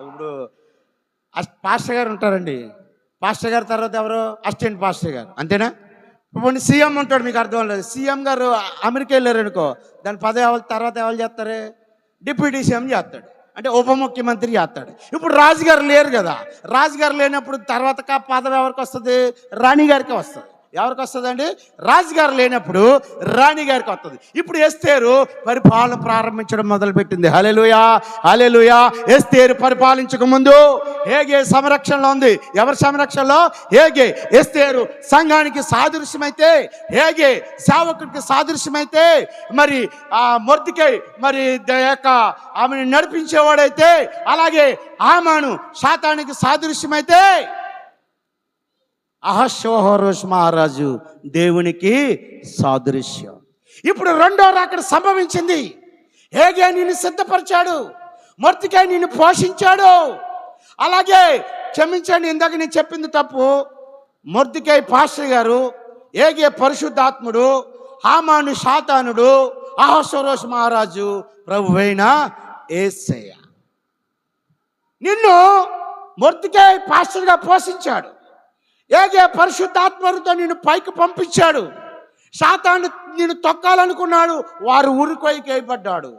B: ఇప్పుడు పాస్టర్ గారు ఉంటారండి. పాస్టర్ గారు తర్వాత ఎవరు? అసిస్టెంట్ పాస్టర్ గారు, అంతేనా? ఇప్పుడు సీఎం ఉంటాడు, మీకు అర్థం లేదు. సీఎం గారు అమెరికా వెళ్ళారు అనుకో, దాని పదవి తర్వాత ఎవరు చేస్తారు? డిప్యూటీ సీఎం చేస్తాడు, అంటే ఉప ముఖ్యమంత్రి చేస్తాడు. ఇప్పుడు రాజుగారు లేరు కదా. రాజుగారు లేనప్పుడు తర్వాత పదవి ఎవరికి వస్తుంది? రాణి గారికి వస్తుంది. ఎవరికి వస్తుందండి? రాజుగారు లేనప్పుడు రాణి గారికి వస్తుంది. ఇప్పుడు ఎస్తేరు పరిపాలన ప్రారంభించడం మొదలుపెట్టింది. హల్లెలూయా, హల్లెలూయా. ఎస్తేరు పరిపాలించక ముందు హేగే సంరక్షణలో ఉంది. ఎవరి సంరక్షణలో? హేగే. ఎస్తేరు సంఘానికి సాదృశ్యమైతే, హేగే సేవకుడికి సాదృశ్యమైతే, మరి మొర్దెకై మరి ఆమెను నడిపించేవాడైతే, అలాగే హామాను శాతానికి సాదృశ్యమైతే, అహశ్వేరోష్ మహారాజు దేవునికి సాదృశ్యం. ఇప్పుడు రెండో రాకడ సంభవించింది. హేగే నిన్ను సిద్ధపరిచాడు, మొర్దెకై నిన్ను పోషించాడు. అలాగే క్షమించండి, ఇందాక నేను చెప్పింది తప్పు. మొర్దెకై పాస్టర్ గారు, హేగే పరిశుద్ధాత్ముడు, హామాను శాతానుడు, అహశ్వేరోష్ మహారాజు ప్రభువైన యేసయ్య. నిన్ను మొర్దెకై పాస్టర్గా పోషించాడు. హేగే పరిశుద్ధాత్మతో నిన్ను పైకి పంపించాడు. శాతాను నిన్ను తొక్కాలనుకున్నాడు, వారు ఉరికొయ్యకి వేయబడ్డాడు.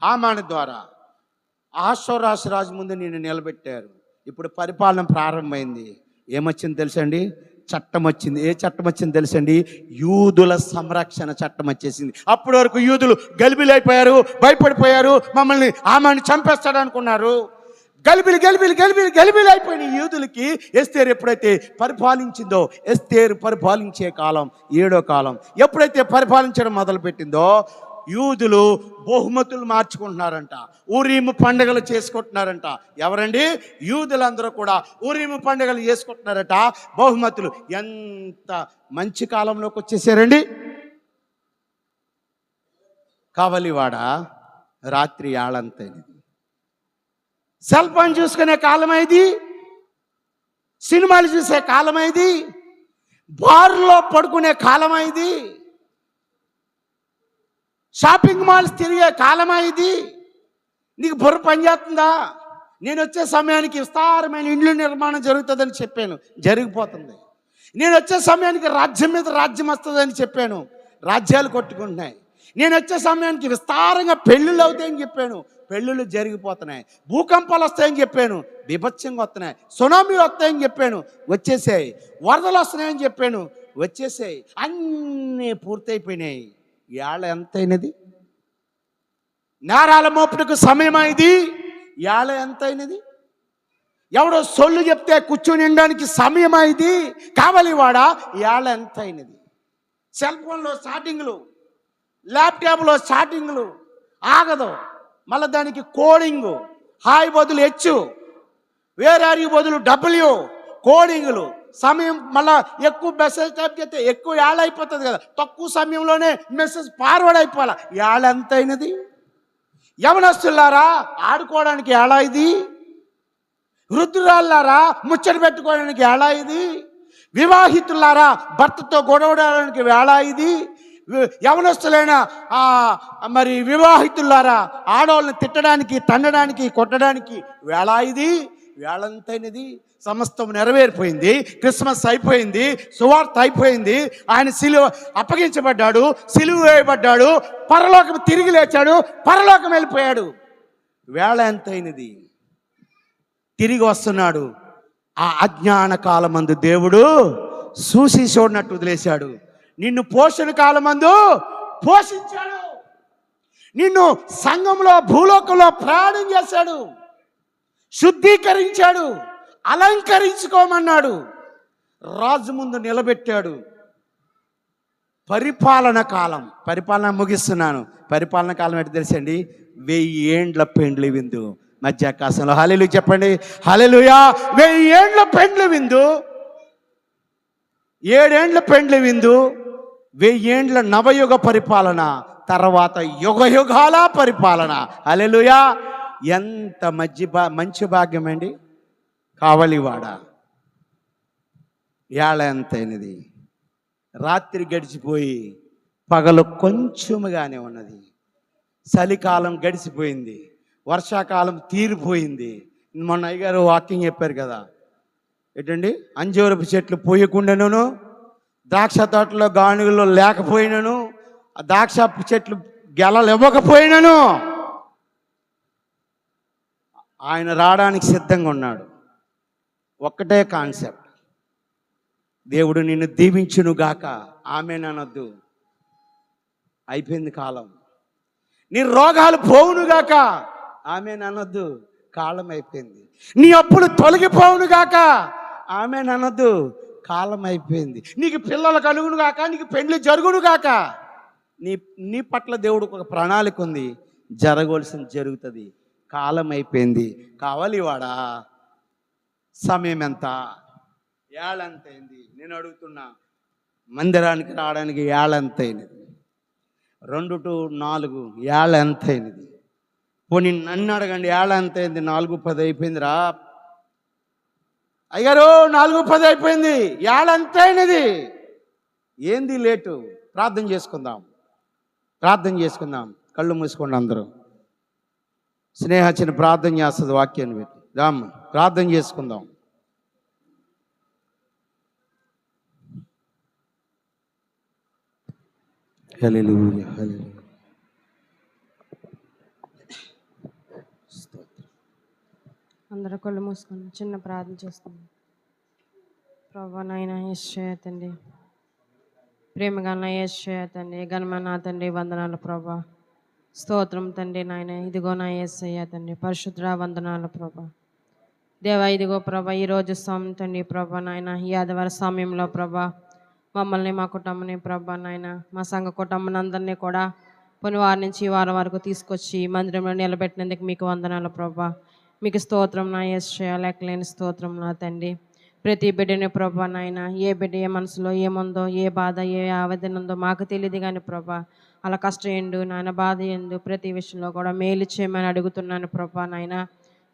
B: హామాను ద్వారా అహశ్వేరోష్ రాజు ముందు నిన్ను నిలబెట్టారు. ఇప్పుడు పరిపాలన ప్రారంభమైంది. ఏమొచ్చింది తెలుసండి? చట్టం వచ్చింది. ఏ చట్టం వచ్చింది తెలుసండి? యూదుల సంరక్షణ చట్టం వచ్చేసింది. అప్పటి వరకు యూదులు గలిబిలైపోయారు, భయపడిపోయారు, మమ్మల్ని హామాను చంపేస్తాడు అనుకున్నారు. గలిబిలి అయిపోయిన యూదులకి ఎస్తేరు ఎప్పుడైతే పరిపాలించిందో, ఎస్తేరు పరిపాలించే కాలం 7వ కాలం ఎప్పుడైతే పరిపాలించడం మొదలుపెట్టిందో, యూదులు బహుమతులు మార్చుకుంటున్నారంట, ఊరీము పండుగలు చేసుకుంటున్నారంట. ఎవరండి? యూదులందరూ కూడా ఊరీము పండుగలు చేసుకుంటున్నారట, బహుమతులు. ఎంత మంచి కాలంలోకి వచ్చేసారండి. కావలివాడ రాత్రి ఆళంతైనది. సెల్ ఫోన్ చూసుకునే కాలమైంది, సినిమాలు చూసే కాలమైంది, బార్లో పడుకునే కాలమైంది, షాపింగ్ మాల్స్ తిరిగే కాలమైంది. నీకు బుర్ర పనిచేస్తుందా? నేను వచ్చే సమయానికి విస్తారమైన ఇండ్ల నిర్మాణం జరుగుతుందని చెప్పాను, జరిగిపోతుంది. నేను వచ్చే సమయానికి రాజ్యం మీద రాజ్యం వస్తుందని చెప్పాను, రాజ్యాలు కొట్టుకుంటున్నాయి. నేను వచ్చే సమయానికి విస్తారంగా పెళ్ళిళ్ళు అవుతాయని చెప్పాను, పెళ్ళిళ్ళు జరిగిపోతున్నాయి. భూకంపాలు వస్తాయని చెప్పాను, బీభత్సంగా వస్తున్నాయి. సునామీలు వస్తాయని చెప్పాను, వచ్చేసాయి. వరదలు వస్తున్నాయని చెప్పాను, వచ్చేసాయి. అన్నీ పూర్తయిపోయినాయి. ఏళ్ళ ఎంతైనది? నేరాల మోపుటకు సమయం అయింది. ఏళ్ళ ఎంతైనది? ఎవడో సొల్లు చెప్తే కూర్చొని ఉండడానికి సమయం అయింది. కావలివాడ ఏళ్ళ ఎంతైనది? సెల్ ఫోన్లో స్టార్టింగ్లు, ల్యాప్టాప్లో స్టార్టింగ్లు ఆగదు. మళ్ళీ దానికి కోడింగు, హాయ్ బదులు హెచ్, వేర్ ఆర్ యు బదులు డబ్ల్యూ, కోడింగ్లు. సమయం మళ్ళా ఎక్కువ మెసేజ్ టైప్ చేస్తే ఎక్కువ ఏళ్ళ అయిపోతుంది కదా, తక్కువ సమయంలోనే మెసేజ్ ఫార్వర్డ్ అయిపోవాలి. ఏళ్ళ ఎంతైనది? యవనస్తులారా ఆడుకోవడానికి ఏళ ఇది? వృద్ధురాళ్ళారా ముచ్చట పెట్టుకోవడానికి ఏళ ఇది? వివాహితులారా భర్తతో గొడవడానికి వేళ ఇది? యవనస్తులైన మరి వివాహితులారా ఆడవాళ్ళని తిట్టడానికి, తన్నడానికి, కొట్టడానికి వేళ ఇది? వేళంతైనది. సమస్తం నెరవేరిపోయింది. క్రిస్మస్ అయిపోయింది, సువార్త అయిపోయింది. ఆయన సిలువ అప్పగించబడ్డాడు, సిలువ వేయబడ్డాడు, పరలోకం తిరిగి లేచాడు, పరలోకం వెళ్ళిపోయాడు. వేళ ఎంతైనది? తిరిగి వస్తున్నాడు. ఆ అజ్ఞాన కాలమందు దేవుడు చూసి చూడనట్టు వదిలేశాడు. నిన్ను పోషణ కాలమందు పోషించాడు. నిన్ను సంఘంలో, భూలోకంలో ప్రయాణం చేశాడు, శుద్ధీకరించాడు, అలంకరించుకోమన్నాడు, రాజు ముందు నిలబెట్టాడు. పరిపాలన కాలం, పరిపాలన ముగిస్తున్నాను. పరిపాలన కాలం ఏంటి తెలుసండి? 1000 ఏండ్ల పెండ్లి విందు మధ్యాకాశంలో. హల్లెలూయా చెప్పండి, హల్లెలూయా. 1000 ఏండ్ల పెండ్లి విందు, 7 ఏండ్ల పెండ్లి విందు, 1000 ఏండ్ల నవయుగ పరిపాలన, తర్వాత యుగ యుగాల పరిపాలన. హల్లెలూయా. ఎంత మంచి భాగ్యం అండి. కావలివాడ ఏళ ఎంతైనది? రాత్రి గడిచిపోయి పగలు కొంచెముగానే ఉన్నది. చలికాలం గడిచిపోయింది, వర్షాకాలం తీరిపోయింది. మొన్న అయ్యగారు వాకింగ్ చెప్పారు కదా, ఏంటండి? అంజూరపు చెట్లు పోయకుండాను, ద్రాక్ష తోటలో గానుగులో లేకపోయినను, ఆ ద్రాక్ష చెట్లు గెలలు ఇవ్వకపోయినను ఆయన రావడానికి సిద్ధంగా ఉన్నాడు. ఒక్కటే కాన్సెప్ట్, దేవుడు నిన్ను దీవించునుగాక, ఆమేననొద్దు. అయిపోయింది కాలం. నీ రోగాలు పోవునుగాక, ఆమేననొద్దు. కాలం అయిపోయింది. నీ అప్పులు తొలగిపోవునుగాక, ఆమేననొద్దు. కాలం అయిపోయింది. నీకు పిల్లలు కలుగునుగాక, నీకు పెండ్లి జరుగునుగాక. నీ పట్ల దేవుడికి ఒక ప్రణాళిక ఉంది, జరగవలసింది జరుగుతుంది. కాలం అయిపోయింది. కావలివాడా సమయం ఎంత? ఏళ్ళంతైంది? నేను అడుగుతున్నా, మందిరానికి రావడానికి ఏళ్ళంతైనది? 2 to 4 ఏళ్ళ ఎంతైనది? పోనీ నన్ను అడగండి, ఏళ్ళ ఎంతైంది? 4:10 అయిపోయిందిరా అయ్యారు, 4:10 అయిపోయింది. ఏళ్ళ ఎంతైనది? ఏంది లేటు? ప్రార్థన చేసుకుందాం, ప్రార్థన చేసుకుందాం. కళ్ళు మూసుకోండి అందరూ. స్నేహచిన ప్రార్థన చేస్తుంది వాక్యాన్ని పెట్టి. రామ్ ప్రార్థన చేసుకుందాం. హల్లెలూయా, హల్లెలూయా.
G: అందరూ కళ్ళు మూసుకొని చిన్న ప్రార్థన చేసుకుందాం. ప్రభా నాయన యేసయ్య తండ్రి, ప్రేమగా యేసయ్య తండ్రి, ఘనమైన నా తండ్రి వందనాలు ప్రభా, స్తోత్రం తండ్రి నాయన. ఇదిగో నా యేసయ్య తండ్రి, పరిశుద్ధ వందనాలు ప్రభా. దేవా ఇదిగో ప్రభా ఈరోజు స్వామి తండ్రి ప్రభా నాయన ఈ ఆదివారం సమయంలో ప్రభా మమ్మల్ని మా కుటుంబాన్ని ప్రభా నాయన మా సంఘ కుటుంబాన్ని అందరినీ కూడా పోయిన వారం నుంచి ఈ వారం వరకు తీసుకొచ్చి మందిరంలో నిలబెట్టినందుకు మీకు వందనాలు ప్రభా. మీకు స్తోత్రం నా యేసయ్యా, లెక్కలేని స్తోత్రం నా తండ్రి. ప్రతి బిడ్డని ప్రభా నాయన ఏ బిడ్డ ఏ మనసులో ఏముందో ఏ బాధ ఏ ఆవేదన ఉందో మాకు తెలియదు కానీ ప్రభా అలా కష్టం ఏండు నాయన బాధ ఏందు ప్రతి విషయంలో కూడా మేలు చేయమని అడుగుతున్నాను ప్రభా నాయన.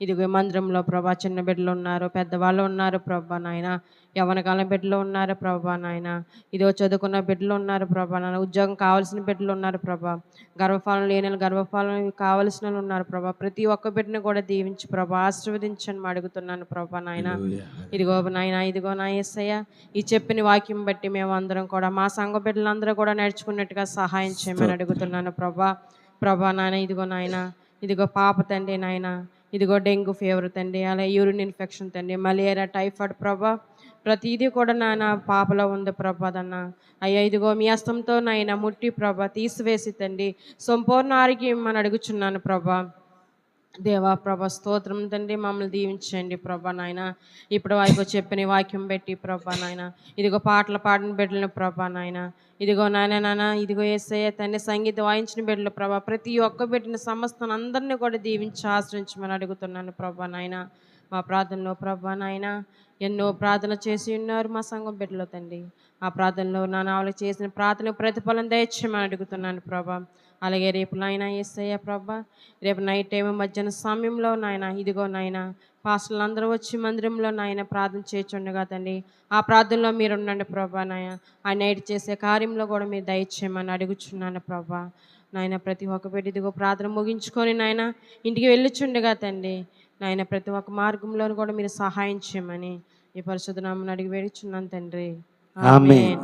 G: ఇదిగో మందిరంలో ప్రభా చిన్న బిడ్డలు ఉన్నారు, పెద్దవాళ్ళు ఉన్నారు ప్రభా నాయన, యవ్వనకాలం బిడ్డలు ఉన్నారు ప్రభా నాయన, ఇదిగో చదువుకున్న బిడ్డలు ఉన్నారు ప్రభా నాయన, ఉద్యోగం కావాల్సిన బిడ్డలు ఉన్నారు ప్రభా, గర్భఫలం లేని గర్భఫలం కావలసిన వాళ్ళు ఉన్నారు ప్రభా. ప్రతి ఒక్క బిడ్డను కూడా దీవించి ప్రభా ఆశీర్వదించని అడుగుతున్నాను ప్రభా నాయన. ఇదిగో నాయన ఇదిగో నా యేసయ్య ఈ చెప్పిన వాక్యం బట్టి మేము అందరం కూడా మా సంఘ బిడ్డలందరూ కూడా నడుచుకున్నట్టుగా సహాయం చేయమని అడుగుతున్నాను ప్రభా. ప్రభా నాయన ఇదిగో నాయన ఇదిగో పాప తండ్రి నాయన, ఇదిగో డెంగ్యూ ఫీవర్ తండ్రి, అలాగే యూరిన్ ఇన్ఫెక్షన్ తండ్రి, మలేరియా టైఫాయిడ్ ప్రభా ప్రతిదీ కూడా నాయన పాపలో ఉంది ప్రభా దన్న. అయ్యా ఇదిగో మీ హస్తంతో నాయన ముట్టి ప్రభా తీసివేసి తండ్రి సంపూర్ణ ఆరోగ్యం అని అడుగుచున్నాను ప్రభా. దేవా ప్రభా స్తోత్రం తండ్రి, మమ్మల్ని దీవించండి ప్రభా నాయన. ఇప్పుడు వారికి చెప్పిన వాక్యం పెట్టి ప్రభా నాయన ఇదిగో పాటలు పాడిన బిడ్డలను ప్రభా నాయన, ఇదిగో నాయన ఇదిగో యేసయ్య తండ్రి సంగీతం వాయించిన బిడ్డలు ప్రభా ప్రతి ఒక్క బిడ్డని సమస్తం అందరినీ కూడా దీవించి ఆశ్రయించమని అడుగుతున్నాను ప్రభా నాయన. మా ప్రార్థనలో ప్రభా నాయన ఎన్నో ప్రార్థన చేసి ఉన్నారు మా సంఘం బిడ్డలో తండ్రి, ఆ ప్రార్థనలో నా నావలకు చేసిన ప్రార్థన ప్రతిఫలం దయచేయమని అడుగుతున్నాను ప్రభా. అలాగే రేపు నాయన యేసయ్య ప్రభా రేపు నైట్ టైం మధ్యాహ్నం సమయంలో నాయన ఇదిగో నాయన పాస్టర్లు అందరూ వచ్చి మందిరంలో నాయన ప్రార్థన చేయించుండగా తండ్రి ఆ ప్రార్థనలో మీరు ఉండండి ప్రభా నాయన. ఆ నైట్ చేసే కార్యంలో కూడా మీరు దయచేయమని అడుగుచున్నాను ప్రభా నాయన. ప్రతి ఒక్క బిడ్డ ఇదిగో ప్రార్థన ముగించుకొని నాయన ఇంటికి వెళ్ళుచుండగా తండ్రి నాయన ప్రతి ఒక్క మార్గంలో కూడా మీరు సహాయం చేయమని ఈ పరిశుద్ధ నామమున అడిగి వేడుచున్నాను తండ్రి. ఆమేన్.